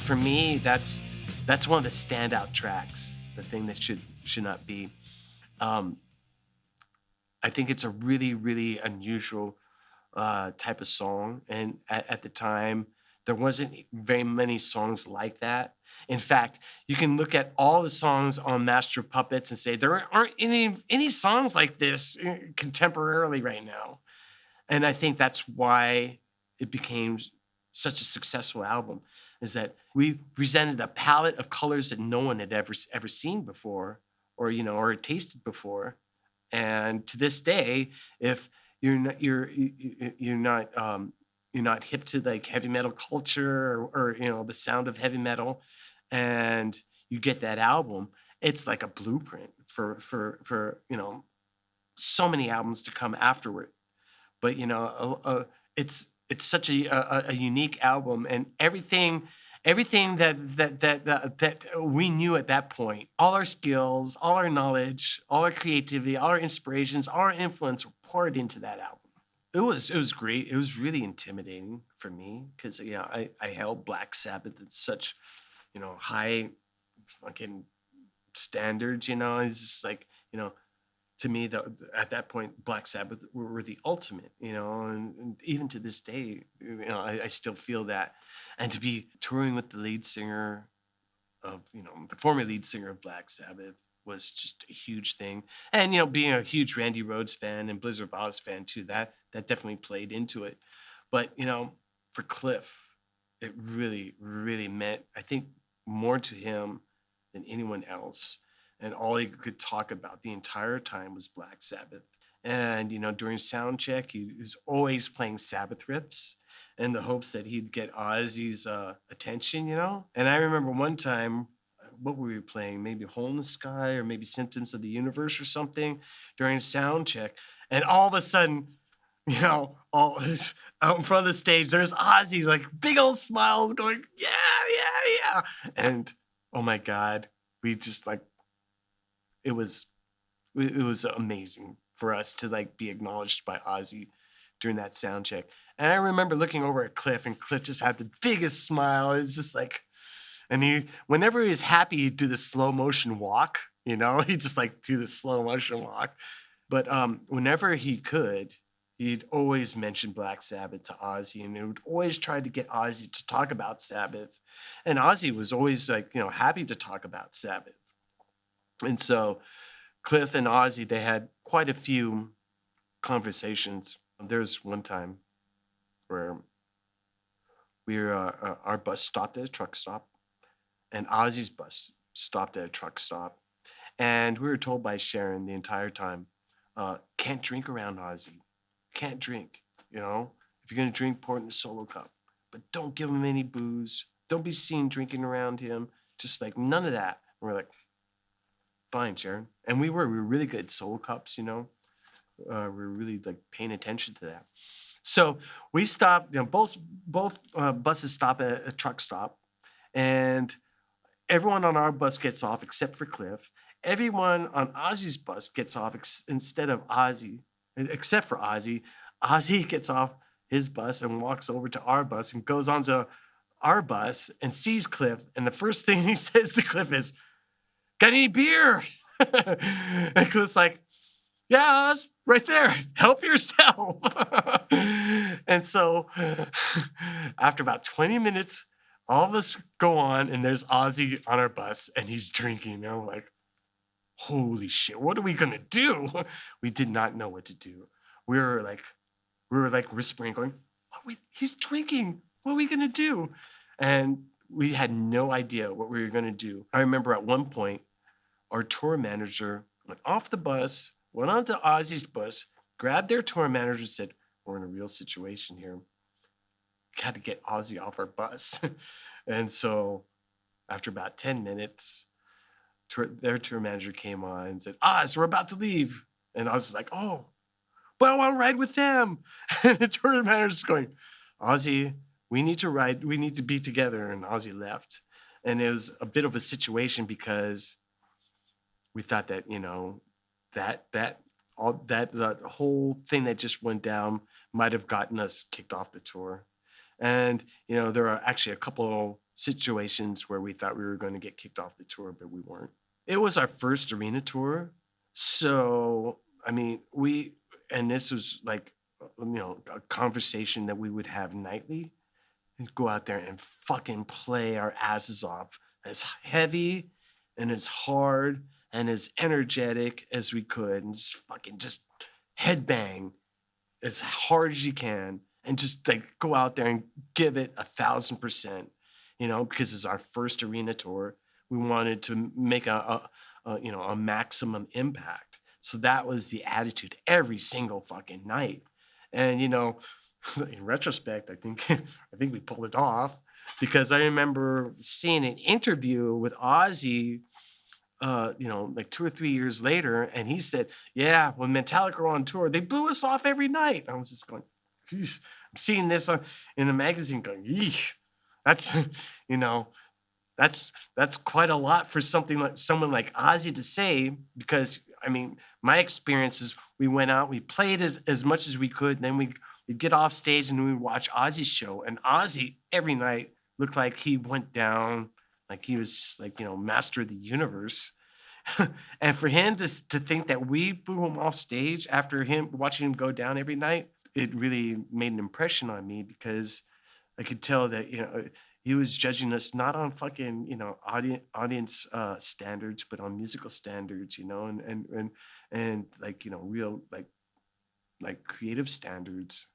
For me, that's one of the standout tracks, the thing that should not be. I think it's a really, really unusual type of song. And at the time, there wasn't very many songs like that. In fact, you can look at all the songs on Master of Puppets and say, there aren't any songs like this contemporarily right now. And I think that's why it became such a successful album, is that we presented a palette of colors that no one had ever seen before, or tasted before. And to this day, if you're not hip to like heavy metal culture or the sound of heavy metal, and you get that album, it's like a blueprint for so many albums to come afterward. But it's such a unique album, and everything that we knew at that point, all our skills, all our knowledge, all our creativity, all our inspirations, all our influence were poured into that album. It was great. It was really intimidating for me because I held Black Sabbath at such high fucking standards. It's just like to me, at that point, Black Sabbath were the ultimate, and even to this day, I still feel that. And to be touring with the lead singer of, the former lead singer of Black Sabbath was just a huge thing. And, being a huge Randy Rhoads fan and Blizzard of Oz fan too, that definitely played into it. But, for Cliff, it really, really meant, I think, more to him than anyone else. And all he could talk about the entire time was Black Sabbath. And, during sound check, he was always playing Sabbath riffs in the hopes that he'd get Ozzy's attention, And I remember one time, what were we playing? Maybe Hole in the Sky or maybe Symptoms of the Universe or something during sound check. And all of a sudden, all out in front of the stage, there's Ozzy, like big old smiles going, yeah. And oh my God, we just like, it was amazing for us to like be acknowledged by Ozzy during that sound check. And I remember looking over at Cliff, and Cliff just had the biggest smile. It was just like, and whenever he was happy, he'd do the slow motion walk, he'd just like do the slow motion walk. But whenever he could, he'd always mention Black Sabbath to Ozzy, and he would always try to get Ozzy to talk about Sabbath. And Ozzy was always like, happy to talk about Sabbath. And so Cliff and Ozzy, they had quite a few conversations. There's one time where our bus stopped at a truck stop, and Ozzy's bus stopped at a truck stop. And we were told by Sharon the entire time, can't drink around Ozzy. Can't drink, If you're going to drink, pour it in a solo cup. But don't give him any booze. Don't be seen drinking around him. Just like none of that. And we're like, fine, Sharon. And we were really good at solo cups, we were really like paying attention to that. So we stopped, both buses stop at a truck stop, and everyone on our bus gets off except for Cliff. Everyone on Ozzy's bus gets off except for Ozzy. Ozzy gets off his bus and walks over to our bus and goes onto our bus and sees Cliff. And the first thing he says to Cliff is, "Got any beer?" And Cliff's like, "Yeah, Oz, right there. Help yourself." And so after about 20 minutes, all of us go on, and there's Ozzy on our bus, and he's drinking. And I'm like, holy shit, what are we gonna do? We did not know what to do. We were like whispering, going, he's drinking. What are we gonna do? And we had no idea what we were gonna do. I remember at one point, our tour manager went off the bus, went onto Ozzy's bus, grabbed their tour manager, and said, we're in a real situation here. Got to get Ozzy off our bus. And so after about 10 minutes, their tour manager came on and said, Oz, we're about to leave. And I was like, oh, but I want to ride with them. And the tour manager's going, Ozzy, we need to ride. We need to be together. And Ozzy left. And it was a bit of a situation because we thought that, that whole thing that just went down might have gotten us kicked off the tour. And, there are actually a couple of situations where we thought we were going to get kicked off the tour, but we weren't. It was our first arena tour. So, and this was like, a conversation that we would have nightly and go out there and fucking play our asses off as heavy and as hard and as energetic as we could, and just headbang as hard as you can, and just like go out there and give it 1,000%, because it's our first arena tour. We wanted to make a maximum impact. So that was the attitude every single fucking night. And, in retrospect, I think we pulled it off, because I remember seeing an interview with Ozzy, like 2 or 3 years later, and he said, yeah, when Metallica were on tour, they blew us off every night. I was just going, geez, I'm seeing this in the magazine going, yeesh, that's, that's quite a lot for someone like Ozzy to say, because, my experience is we went out, we played as much as we could, and then we'd get off stage and we'd watch Ozzy's show, and Ozzy every night looked like he went down, like he was just like, master of the universe. And for him to think that we blew him off stage after watching him go down every night, it really made an impression on me, because I could tell that, he was judging us not on fucking, audience standards, but on musical standards, and like, real, like creative standards.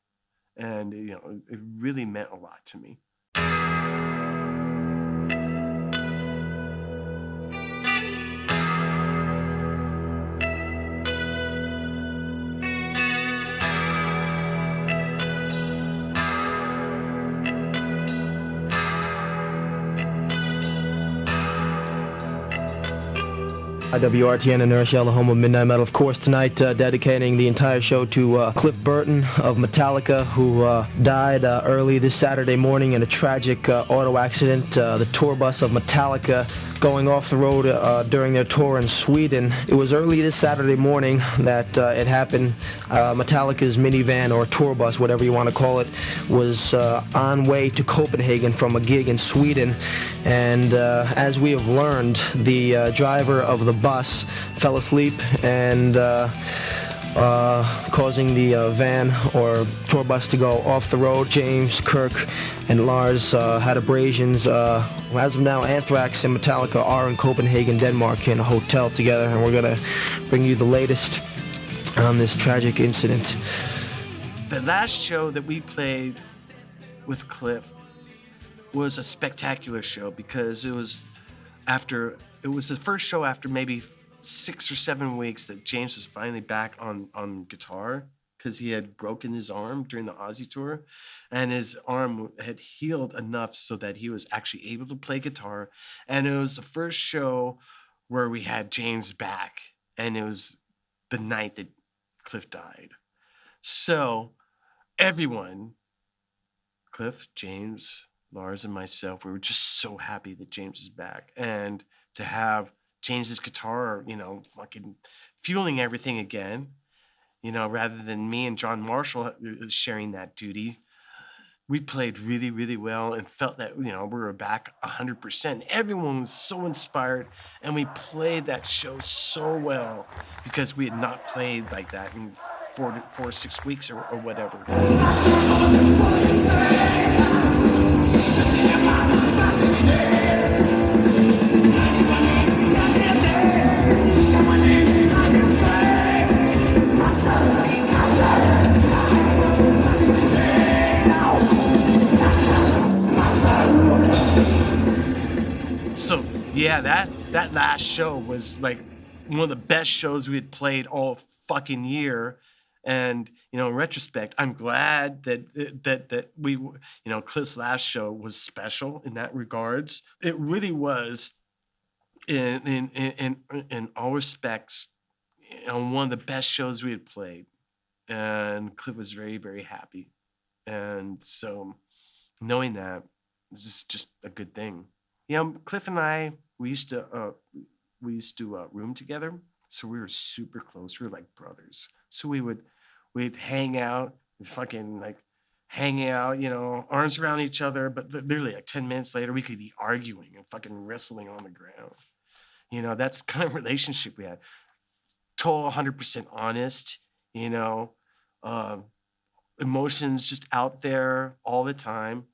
And, it really meant a lot to me. WRTN in Nurse, the home of Midnight Metal. Of course, tonight dedicating the entire show to Cliff Burton of Metallica, who died early this Saturday morning in a tragic auto accident. The tour bus of Metallica going off the road during their tour in Sweden. It was early this Saturday morning that it happened. Metallica's minivan or tour bus, whatever you want to call it, was on way to Copenhagen from a gig in Sweden. And as we have learned, the driver of the bus fell asleep and causing the van or tour bus to go off the road. James, Kirk, and Lars had abrasions. As of now, Anthrax and Metallica are in Copenhagen, Denmark, in a hotel together, and we're going to bring you the latest on this tragic incident. The last show that we played with Cliff was a spectacular show, because it was the first show after maybe 6 or 7 weeks that James was finally back on guitar, because he had broken his arm during the Ozzy tour, and his arm had healed enough so that he was actually able to play guitar. And it was the first show where we had James back, and it was the night that Cliff died. So everyone, Cliff, James, Lars, and myself, we were just so happy that James is back, and to have James's guitar, fucking fueling everything again, rather than me and John Marshall sharing that duty. We played really, really well and felt that, we were back 100%. Everyone was so inspired, and we played that show so well, because we had not played like that in 4 or 6 weeks or whatever. So yeah, that last show was like one of the best shows we had played all fucking year. And in retrospect, I'm glad that we, Cliff's last show was special in that regards. It really was, in all respects, one of the best shows we had played. And Cliff was very, very happy. And so knowing that is just a good thing. Cliff and I, we used to room together, so we were super close. We were like brothers. So we'd hang out, fucking like hanging out, arms around each other. But literally like 10 minutes later, we could be arguing and fucking wrestling on the ground. That's the kind of relationship we had. Total 100% honest. Emotions just out there all the time.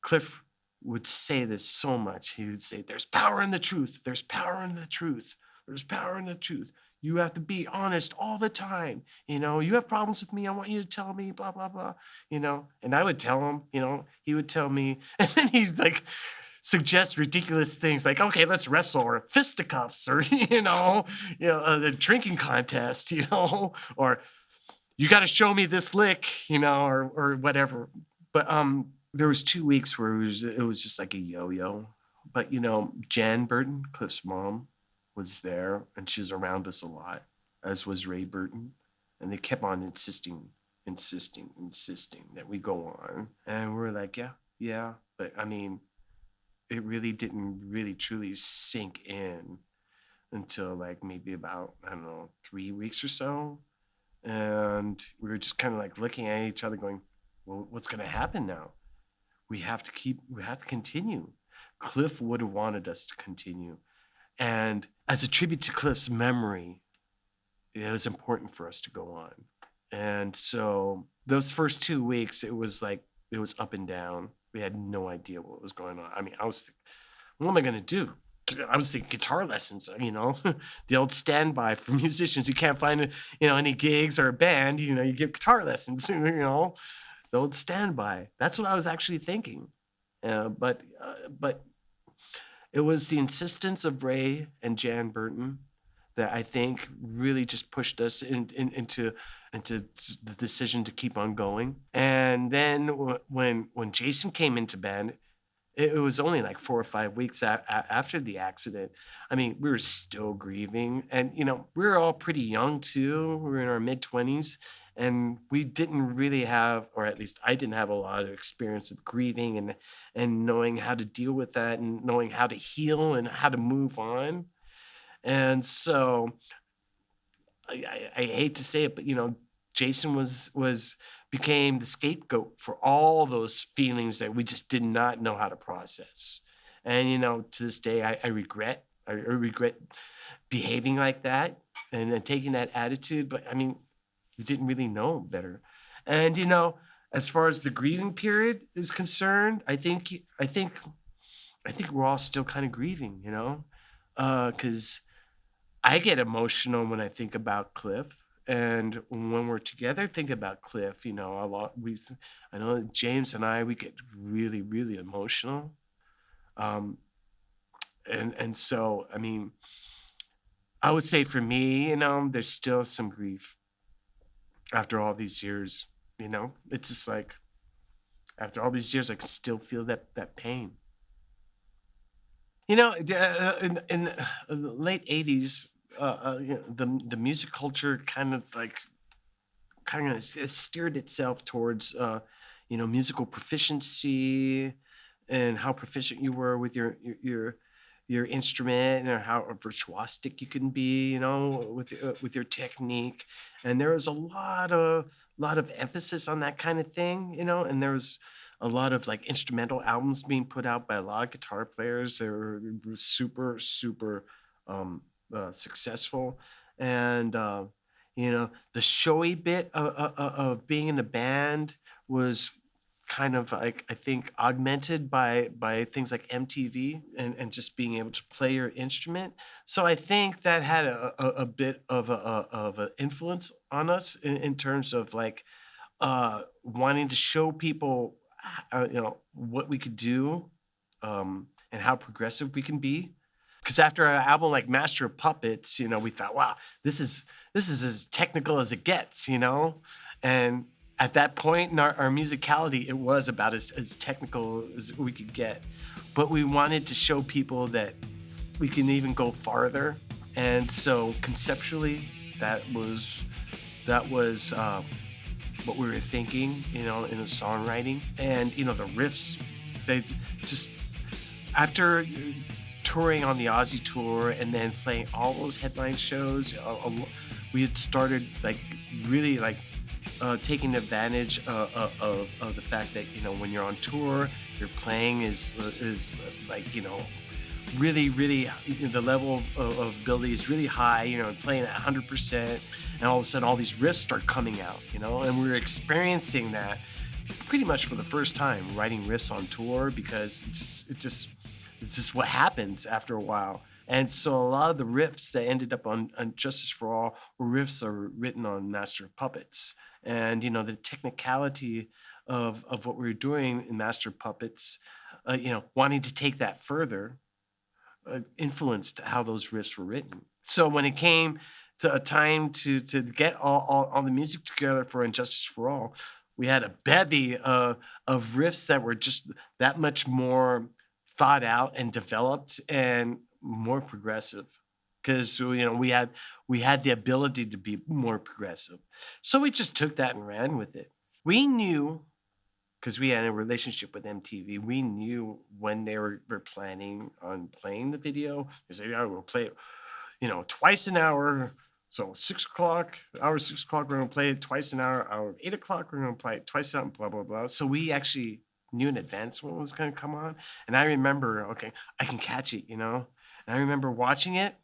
Cliff would say this so much. He would say, "There's power in the truth. There's power in the truth. There's power in the truth. You have to be honest all the time. You have problems with me. I want you to tell me, blah, blah, blah." And I would tell him, he would tell me, and then he'd like suggest ridiculous things like, "Okay, let's wrestle," or fisticuffs, or, a drinking contest, or "You got to show me this lick," or whatever. But, there was 2 weeks where it was just like a yo-yo. But, Jan Burton, Cliff's mom, was there, and she was around us a lot, as was Ray Burton. And they kept on insisting that we go on. And we're like, yeah. But, I mean, it really didn't really truly sink in until like maybe about, 3 weeks or so. And we were just kind of like looking at each other going, well, what's going to happen now? We have to continue. Cliff would have wanted us to continue. And as a tribute to Cliff's memory, it was important for us to go on. And so those first 2 weeks, it was up and down. We had no idea what was going on. I mean, I was thinking, what am I going to do? I was thinking guitar lessons, the old standby for musicians who can't find, any gigs or a band, you give guitar lessons, the old standby. That's what I was actually thinking. But it was the insistence of Ray and Jan Burton that I think really just pushed us into the decision to keep on going. And then when Jason came into band, it was only like 4 or 5 weeks after the accident. I mean, we were still grieving, and we were all pretty young too. We were in our mid-20s. And we didn't really have, or at least I didn't have a lot of experience with grieving and knowing how to deal with that and knowing how to heal and how to move on. And so I hate to say it, but Jason became the scapegoat for all those feelings that we just did not know how to process. And to this day, I regret behaving like that and taking that attitude. But I mean, we didn't really know better. And, as far as the grieving period is concerned, I think we're all still kind of grieving, because I get emotional when I think about Cliff. And when we're together, think about Cliff, a lot. I know that James and I, we get really, really emotional. And so, I mean, I would say for me, there's still some grief. After all these years, it's just like, after all these years, I can still feel that pain. In the late 80s, the music culture kind of steered itself towards, musical proficiency and how proficient you were with your instrument and how virtuosic you can be, with your technique. And there was a lot of emphasis on that kind of thing, and there was a lot of like instrumental albums being put out by a lot of guitar players. They were super, super successful. And The showy bit of being in a band was kind of like, I think, augmented by things like MTV and just being able to play your instrument. So I think that had a bit of an influence on us in terms of like wanting to show people, what we could do, and how progressive we can be. Because after an album like Master of Puppets, we thought, wow, this is as technical as it gets, And at that point in our musicality, it was about as technical as we could get. But we wanted to show people that we can even go farther. And so conceptually, that was what we were thinking, in the songwriting. And, the riffs, they just, after touring on the Aussie tour and then playing all those headline shows, we had started like really like taking advantage of the fact that when you're on tour, your playing is like really the level of ability is really high. Playing at 100%, and all of a sudden all these riffs start coming out. And we were experiencing that pretty much for the first time, writing riffs on tour, because it's just what happens after a while. And so a lot of the riffs that ended up on Justice for All were riffs that were written on Master of Puppets. And, the technicality of what we were doing in Master of Puppets, wanting to take that further, influenced how those riffs were written. So when it came to a time to get all the music together for Injustice for All, we had a bevy of riffs that were just that much more thought out and developed and more progressive, because we had the ability to be more progressive. So we just took that and ran with it. We knew, because we had a relationship with MTV, we knew when they were planning on playing the video. They said, yeah, we'll play it, twice an hour. So 6 o'clock, hour 6 o'clock, we're gonna play it twice an hour. Hour 8 o'clock, we're gonna play it twice an hour, blah, blah, blah. So we actually knew in advance when it was gonna come on. And I remember, okay, I can catch it, And I remember watching it.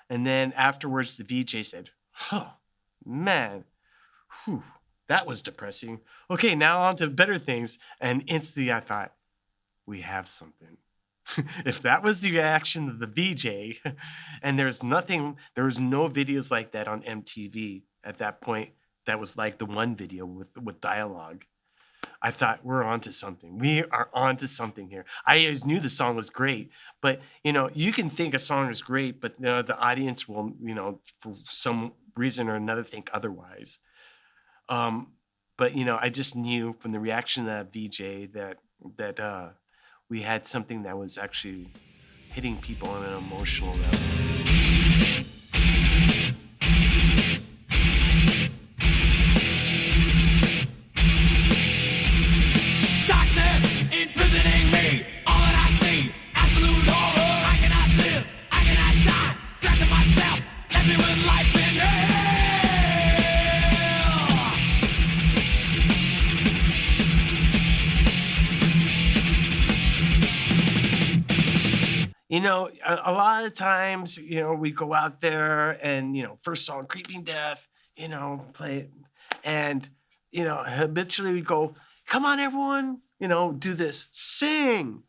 And then afterwards, the VJ said, oh, man, whew, that was depressing. Okay, now on to better things. And instantly I thought, we have something. If that was the reaction of the VJ, and there was no videos like that on MTV at that point, that was like the one video with dialogue. I thought, we're onto something. We are onto something here. I always knew the song was great, but you can think a song is great, but the audience will, for some reason or another, think otherwise. But I just knew from the reaction of that VJ that we had something that was actually hitting people on an emotional level. A lot of times, we go out there and, first song, Creeping Death, play it. And, habitually we go, come on, everyone, do this, sing.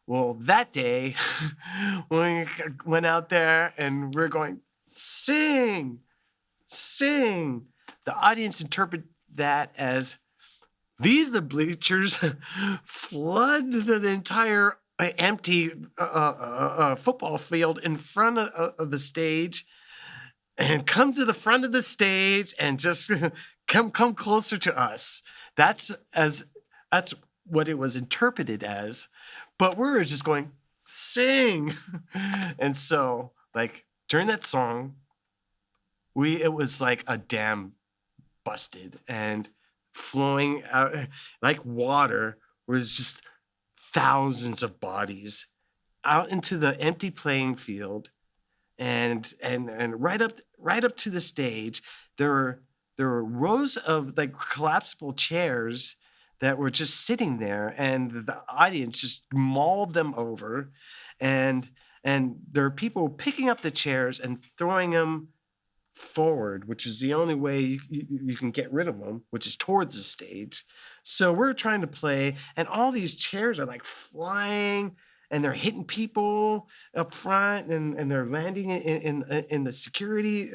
Well, that day, we went out there and we're going, sing. The audience interpreted that as, leave the bleachers, flood the entire empty football field in front of the stage, and come to the front of the stage and just come closer to us. That's what it was interpreted as, but we were just going, sing. And so, like, during that song, it was like a dam busted, and flowing out like water was just thousands of bodies out into the empty playing field, and right up to the stage there were rows of like collapsible chairs that were just sitting there, and the audience just mauled them over, and And there are people picking up the chairs and throwing them forward, which is the only way you can get rid of them, which is towards the stage. So we're trying to play, and all these chairs are like flying, and they're hitting people up front, and they're landing in the security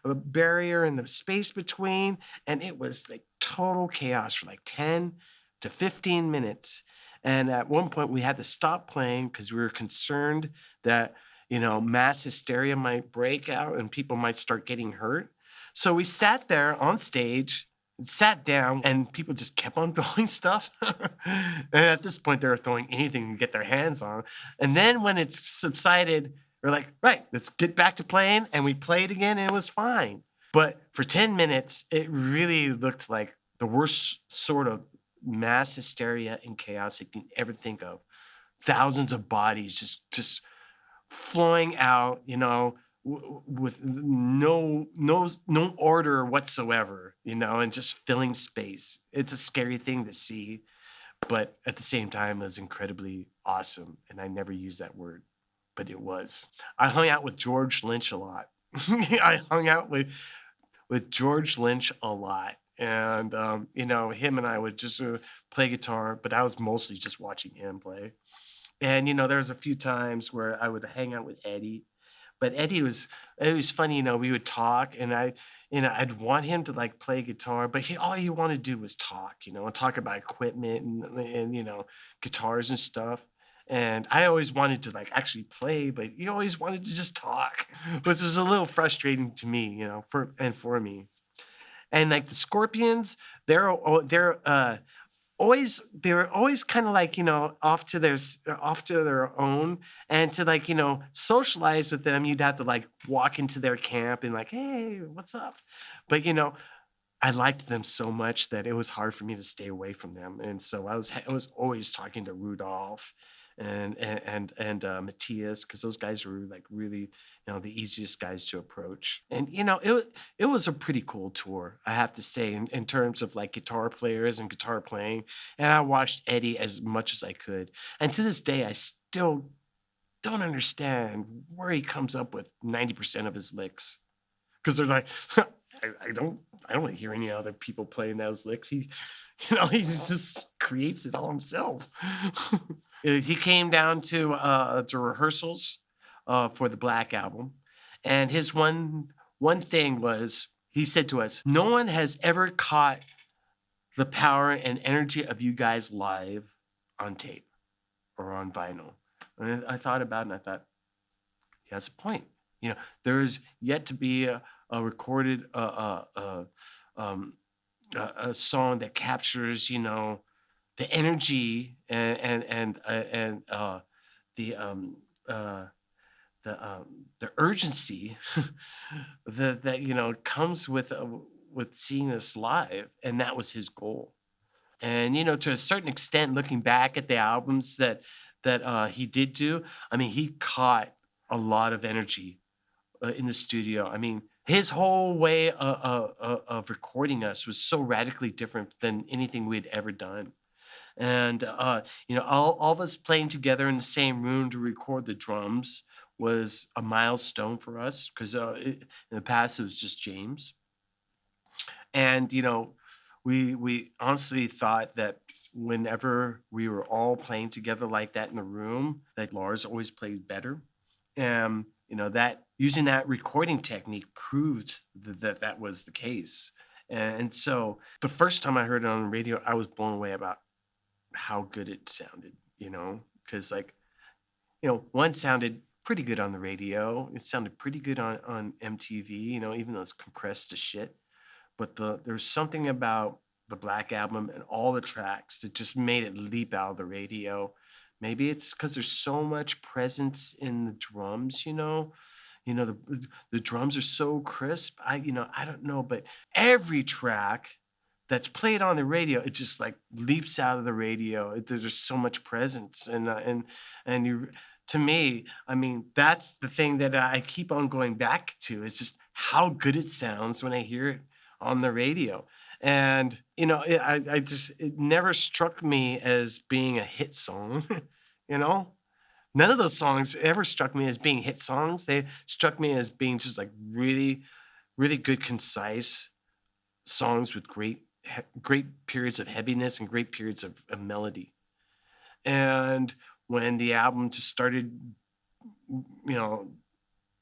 barrier and the space between, and it was like total chaos for like 10 to 15 minutes. And at one point we had to stop playing because we were concerned that mass hysteria might break out and people might start getting hurt. So we sat there on stage, sat down, and people just kept on throwing stuff. And at this point, they were throwing anything to get their hands on. And then when it subsided, we're like, right, let's get back to playing. And we played again, and it was fine. But for 10 minutes, it really looked like the worst sort of mass hysteria and chaos you can ever think of. Thousands of bodies just flowing out, with no order whatsoever, and just filling space. It's a scary thing to see, but at the same time, it was incredibly awesome. And I never use that word, but it was. I hung out with George Lynch a lot. I hung out with George Lynch a lot. And, him and I would just play guitar, but I was mostly just watching him play. And, there was a few times where I would hang out with Eddie, but it was funny, we would talk, and I'd want him to like play guitar, but all he wanted to do was talk, and talk about equipment and guitars and stuff. And I always wanted to like actually play, but he always wanted to just talk, which was a little frustrating to me, for me. And like the Scorpions, they were always kind of like off to their own, and to like socialize with them, you'd have to like walk into their camp and like, hey, what's up? But I liked them so much that it was hard for me to stay away from them, and so I was always talking to Rudolph and Matthias, because those guys were like really the easiest guys to approach. And it was a pretty cool tour, I have to say, in terms of like guitar players and guitar playing. And I watched Eddie as much as I could, and to this day I still don't understand where he comes up with 90% of his licks, because they're like I don't hear any other people playing those licks. He just creates it all himself. He came down to rehearsals for the Black Album, and his one thing was, he said to us, "No one has ever caught the power and energy of you guys live on tape or on vinyl." And I thought about it, and I thought, he has a point. There is yet to be a recorded a song that captures the energy and the urgency that comes with seeing us live, and that was his goal. And to a certain extent, looking back at the albums that he did do, I mean, he caught a lot of energy in the studio. I mean, his whole way of recording us was so radically different than anything we had ever done. And all of us playing together in the same room to record the drums was a milestone for us, because in the past it was just James. And we honestly thought that whenever we were all playing together like that in the room, that Lars always played better. And that using that recording technique proved that was the case. And so the first time I heard it on the radio, I was blown away about how good it sounded, because one sounded pretty good on the radio. It sounded pretty good on MTV, even though it's compressed to shit. But there's something about the Black Album and all the tracks that just made it leap out of the radio. Maybe it's because there's so much presence in the drums, the drums are so crisp. I don't know, but every track that's played on the radio, it just like leaps out of the radio. There's so much presence, and to me, I mean, that's the thing that I keep on going back to. It's just how good it sounds when I hear it on the radio. And it never struck me as being a hit song, None of those songs ever struck me as being hit songs. They struck me as being just like really, really good, concise songs with great periods of heaviness and great periods of melody. And when the album just started,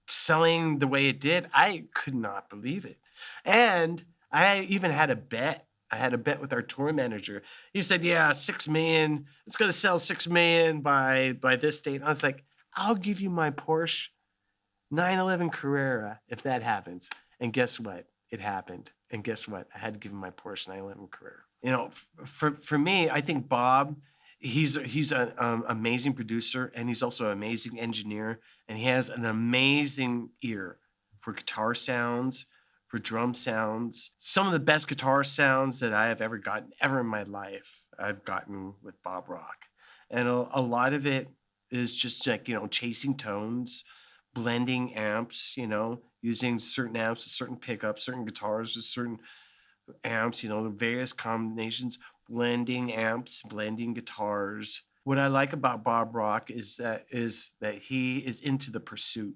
selling the way it did, I could not believe it. And I even had a bet. I had a bet with our tour manager. He said, yeah, 6 million. It's going to sell 6 million by this date. I was like, I'll give you my Porsche 911 Carrera if that happens. And guess what? It happened. And guess what? I had to give him my Porsche 911 Carrera. For me, I think Bob, he's an amazing producer, and he's also an amazing engineer, and he has an amazing ear for guitar sounds, for drum sounds. Some of the best guitar sounds that I have ever gotten in my life, I've gotten with Bob Rock. And a lot of it is just like, chasing tones, blending amps, using certain amps with certain pickups, certain guitars with certain amps, various combinations, blending amps, blending guitars. What I like about Bob Rock is that he is into the pursuit.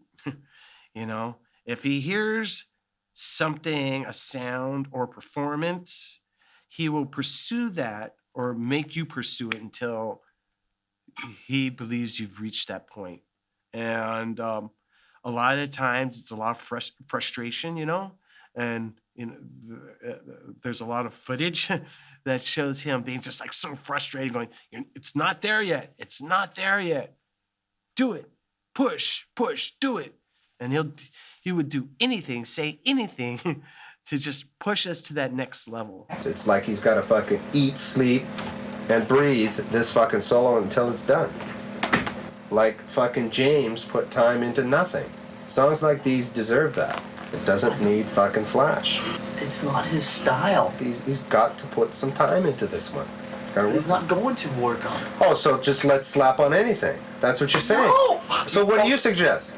If he hears something, a sound or performance, he will pursue that or make you pursue it until he believes you've reached that point. And a lot of times it's a lot of frustration, and there's a lot of footage that shows him being just like so frustrated, going, it's not there yet. It's not there yet. Do it. Push, do it. And he would do anything, say anything to just push us to that next level. It's like he's got to fucking eat, sleep, and breathe this fucking solo until it's done. Like fucking James put time into nothing. Songs like these deserve that. It doesn't need fucking flash. It's not his style. He's got to put some time into this one. He's not going to work on it. Oh, so just let's slap on anything. That's what you're saying. No! So what do you suggest?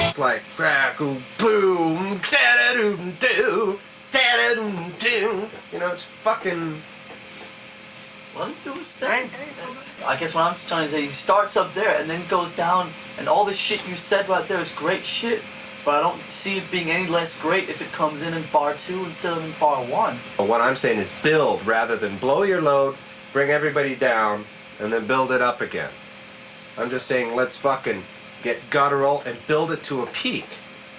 It's like crackle boom, da-da-doom-doo, da-da-doom-doo. It's fucking. Let him do his thing. I guess what I'm just trying to say, he starts up there and then goes down, and all the shit you said right there is great shit, but I don't see it being any less great if it comes in bar 2 instead of in bar 1. But what I'm saying is build rather than blow your load, bring everybody down, and then build it up again. I'm just saying let's fucking get guttural and build it to a peak,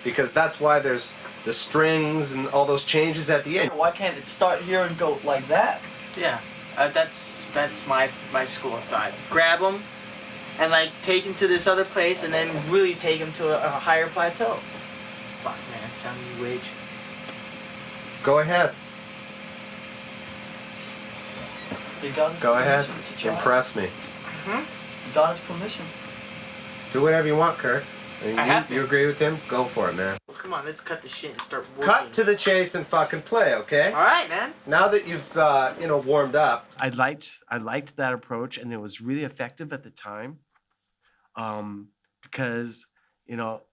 because that's why there's the strings and all those changes at the end. Why can't it start here and go like that? Yeah, that's my school of thought. Grab them and like take them to this other place and then really take them to a higher plateau. Fuck man, sound new wage. Go ahead. He got his Go ahead. permission to try. Impress me. He got his permission. Do whatever you want, Kirk. And I have to. you agree with him? Go for it, man. Well, come on, let's cut the shit and start working. Cut to the chase and fucking play, okay? All right, man. Now that you've warmed up. I liked that approach, and it was really effective at the time, because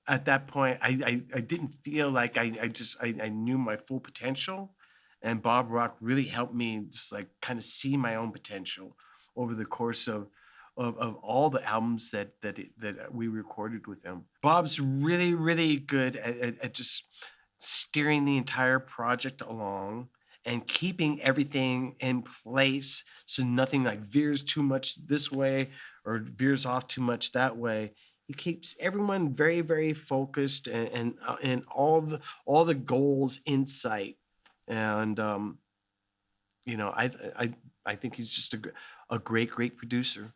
at that point I didn't feel like I knew my full potential, and Bob Rock really helped me just like kind of see my own potential over the course of all the albums that we recorded with him. Bob's really, really good at just steering the entire project along and keeping everything in place so nothing like veers too much this way or veers off too much that way. He keeps everyone very, very focused and all the goals in sight. And I think he's just a great producer.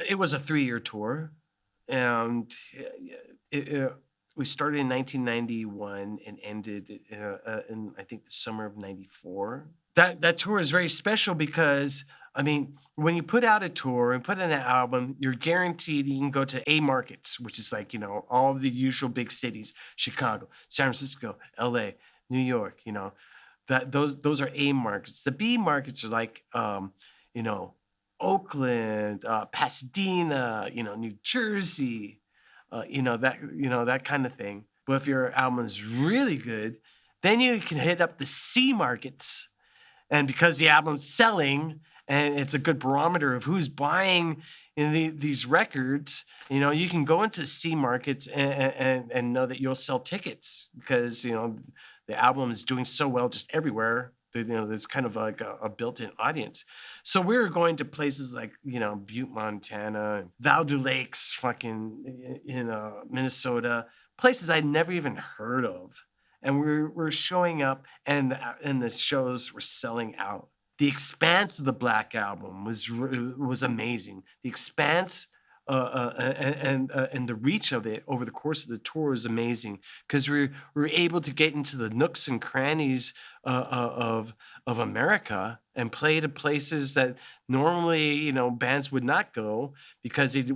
It was a 3-year tour, and we started in 1991 and ended in I think the summer of '94. That tour is very special because when you put out a tour and put out an album, you're guaranteed you can go to A markets, which is like all the usual big cities: Chicago, San Francisco, L.A., New York. Those are A markets. The B markets are like Oakland, Pasadena, New Jersey, that kind of thing. But if your album is really good, then you can hit up the C markets, And because the album's selling and it's a good barometer of who's buying these records, you can go into C markets and know that you'll sell tickets because, the album is doing so well just everywhere. There's kind of like a built-in audience. So we were going to places like, Butte, Montana, Valdo Lakes, fucking in Minnesota, places I'd never even heard of. And we're showing up, and the shows were selling out. The expanse of the Black Album was amazing. The expanse and the reach of it over the course of the tour is amazing because we were able to get into the nooks and crannies of America and play to places that normally bands would not go because it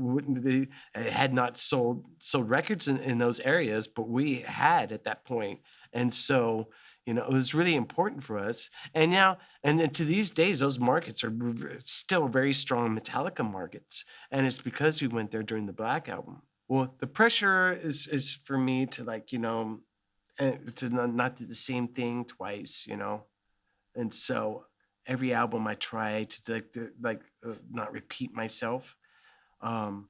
had not sold records in those areas, but we had at that point. And so it was really important for us. And now, and then to these days, those markets are still very strong Metallica markets. And it's because we went there during the Black Album. Well, the pressure is for me to to not do the same thing twice, And so every album I try to not repeat myself. And,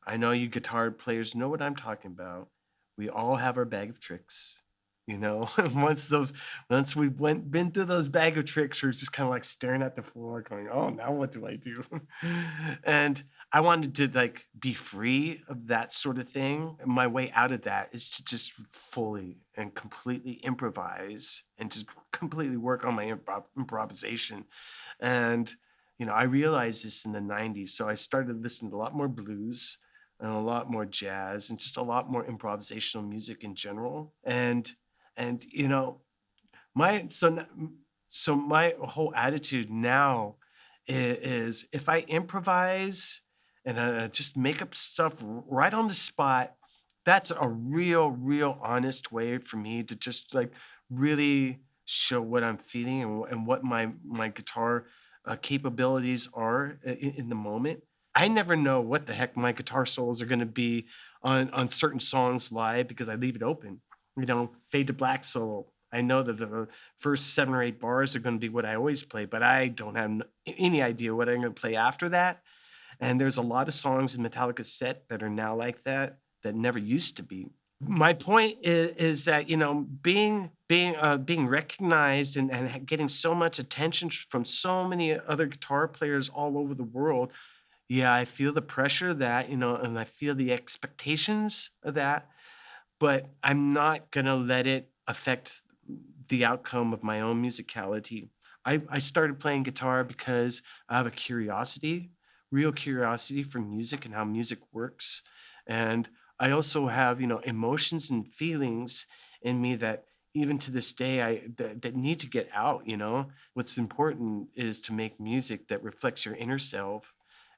I know you guitar players know what I'm talking about. We all have our bag of tricks, Once we've been through those bag of tricks, we're just kind of like staring at the floor, going, "Oh, now what do I do?" And I wanted to be free of that sort of thing. My way out of that is to just fully and completely improvise and just completely work on my improvisation. And I realized this in the '90s, so I started listening to a lot more blues and a lot more jazz and just a lot more improvisational music in general. And my whole attitude now is if I improvise and just make up stuff right on the spot, that's a real honest way for me to just really show what I'm feeling and what my guitar capabilities are in the moment. I never know what the heck my guitar solos are going to be on certain songs live because I leave it open. Fade to Black solo. I know that the first 7 or 8 bars are going to be what I always play, but I don't have any idea what I'm going to play after that. And there's a lot of songs in Metallica's set that are now like that never used to be. My point is that being recognized and getting so much attention from so many other guitar players all over the world. Yeah, I feel the pressure of that, and I feel the expectations of that, but I'm not going to let it affect the outcome of my own musicality. I started playing guitar because I have a real curiosity for music and how music works. And I also have, emotions and feelings in me that even to this day, that need to get out, What's important is to make music that reflects your inner self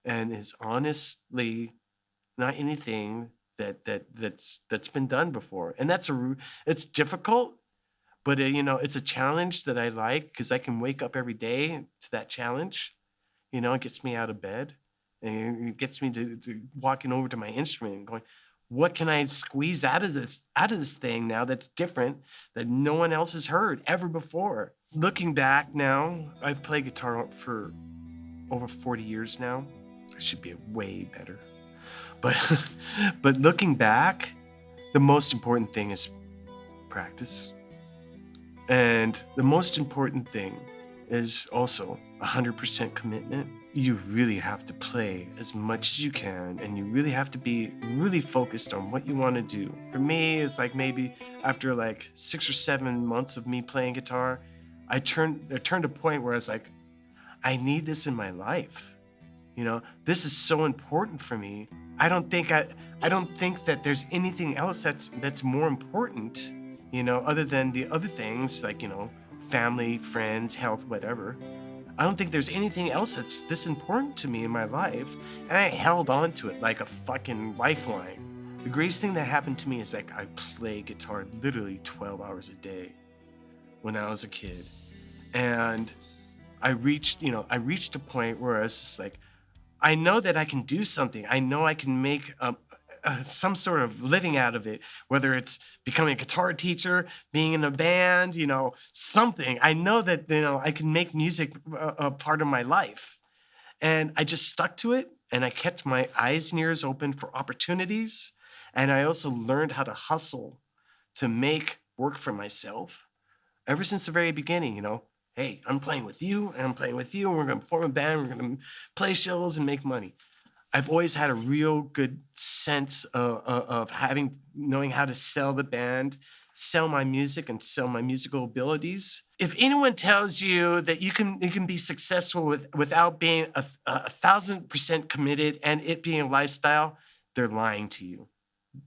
and is honestly not anything that's been done before. And it's difficult, but it's a challenge that I like because I can wake up every day to that challenge. It gets me out of bed and it gets me to walking over to my instrument and going, what can I squeeze out of this thing now that's different that no one else has heard ever before? Looking back now, I've played guitar for over 40 years now. I should be way better. But looking back, the most important thing is practice. And the most important thing is also 100% commitment. You really have to play as much as you can, and you really have to be really focused on what you want to do. For me, it's maybe after 6 or 7 months of me playing guitar, I turned a point where I was like, I need this in my life. This is so important for me. I don't think that there's anything else that's more important, other than the other things family, friends, health, whatever. I don't think there's anything else that's this important to me in my life. And I held on to it like a fucking lifeline. The greatest thing that happened to me is I play guitar literally 12 hours a day when I was a kid. And I reached a point where I was just I know that I can do something. I know I can make some sort of living out of it, whether it's becoming a guitar teacher, being in a band, something. I know that, I can make music a part of my life. And I just stuck to it, and I kept my eyes and ears open for opportunities. And I also learned how to hustle to make work for myself ever since the very beginning, Hey, I'm playing with you, and I'm playing with you, and we're going to form a band, we're going to play shows and make money. I've always had a real good sense of knowing how to sell the band, sell my music, and sell my musical abilities. If anyone tells you that you can be successful without being 1,000% committed and it being a lifestyle, they're lying to you.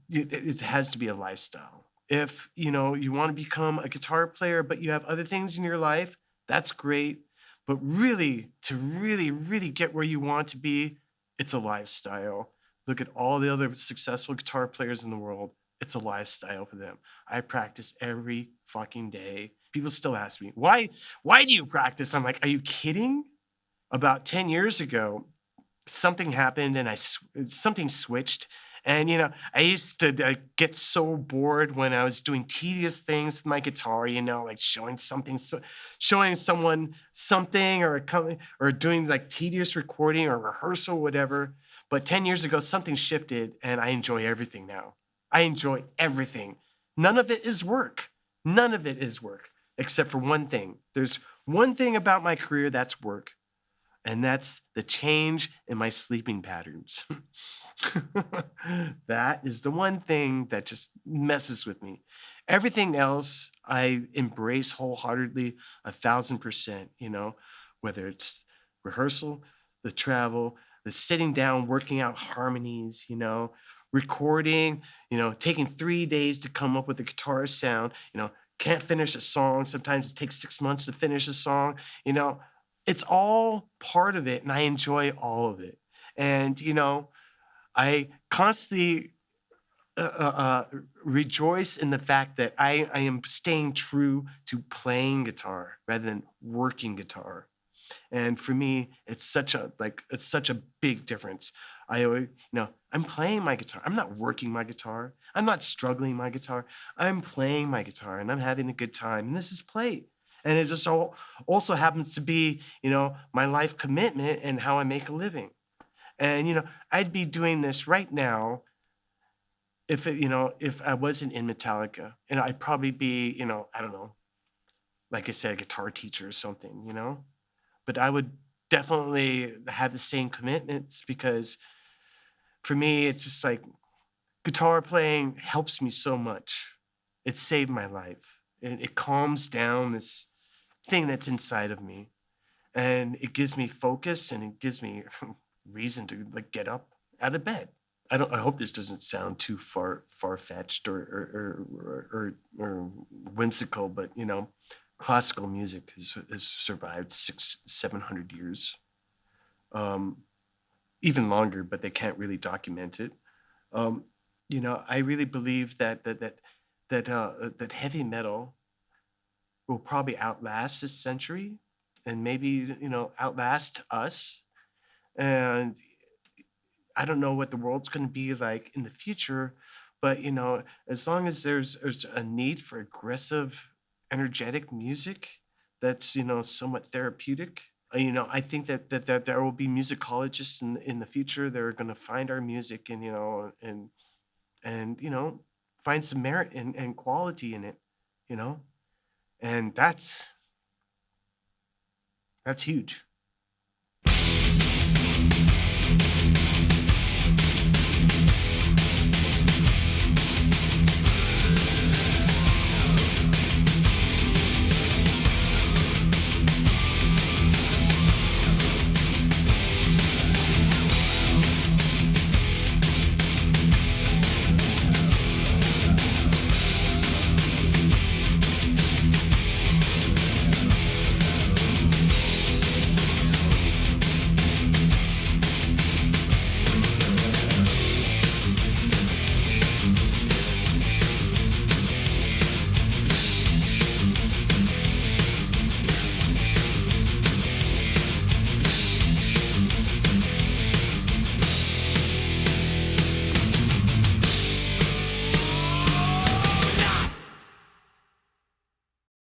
It has to be a lifestyle. If you want to become a guitar player, but you have other things in your life, that's great. But really, to really get where you want to be, it's a lifestyle. Look at all the other successful guitar players in the world. It's a lifestyle for them. I practice every fucking day. People still ask me, why do you practice? I'm like, are you kidding? About 10 years ago, something happened and something switched. And, I used to get so bored when I was doing tedious things with my guitar, like showing someone something or doing like tedious recording or rehearsal, whatever. But 10 years ago, something shifted and I enjoy everything now. I enjoy everything. None of it is work. None of it is work, except for one thing. There's one thing about my career that's work, and that's the change in my sleeping patterns. That is the one thing that just messes with me. Everything else I embrace wholeheartedly, 1,000%, whether it's rehearsal, the travel, the sitting down, working out harmonies, recording, taking 3 days to come up with a guitar sound, can't finish a song. Sometimes it takes 6 months to finish a song, it's all part of it, and I enjoy all of it. And, I constantly rejoice in the fact that I am staying true to playing guitar rather than working guitar. And for me, it's such a big difference. I'm playing my guitar. I'm not working my guitar. I'm not struggling my guitar. I'm playing my guitar and I'm having a good time. And this is play. And it just also happens to be, my life commitment and how I make a living. And, I'd be doing this right now if I wasn't in Metallica. And I'd probably be, I don't know, like I said, a guitar teacher or something, But I would definitely have the same commitments because for me, it's just like guitar playing helps me so much. It saved my life. It calms down this thing that's inside of me. And it gives me focus and it gives me reason to get up out of bed. I hope this doesn't sound too far-fetched or whimsical, but classical music has survived 600-700 years, even longer, but they can't really document it. I really believe that heavy metal will probably outlast this century, and maybe outlast us. And I don't know what the world's going to be like in the future, but as long as there's a need for aggressive, energetic music that's somewhat therapeutic, I think that there will be musicologists in the future that are going to find our music and find some merit and quality in it, and that's huge.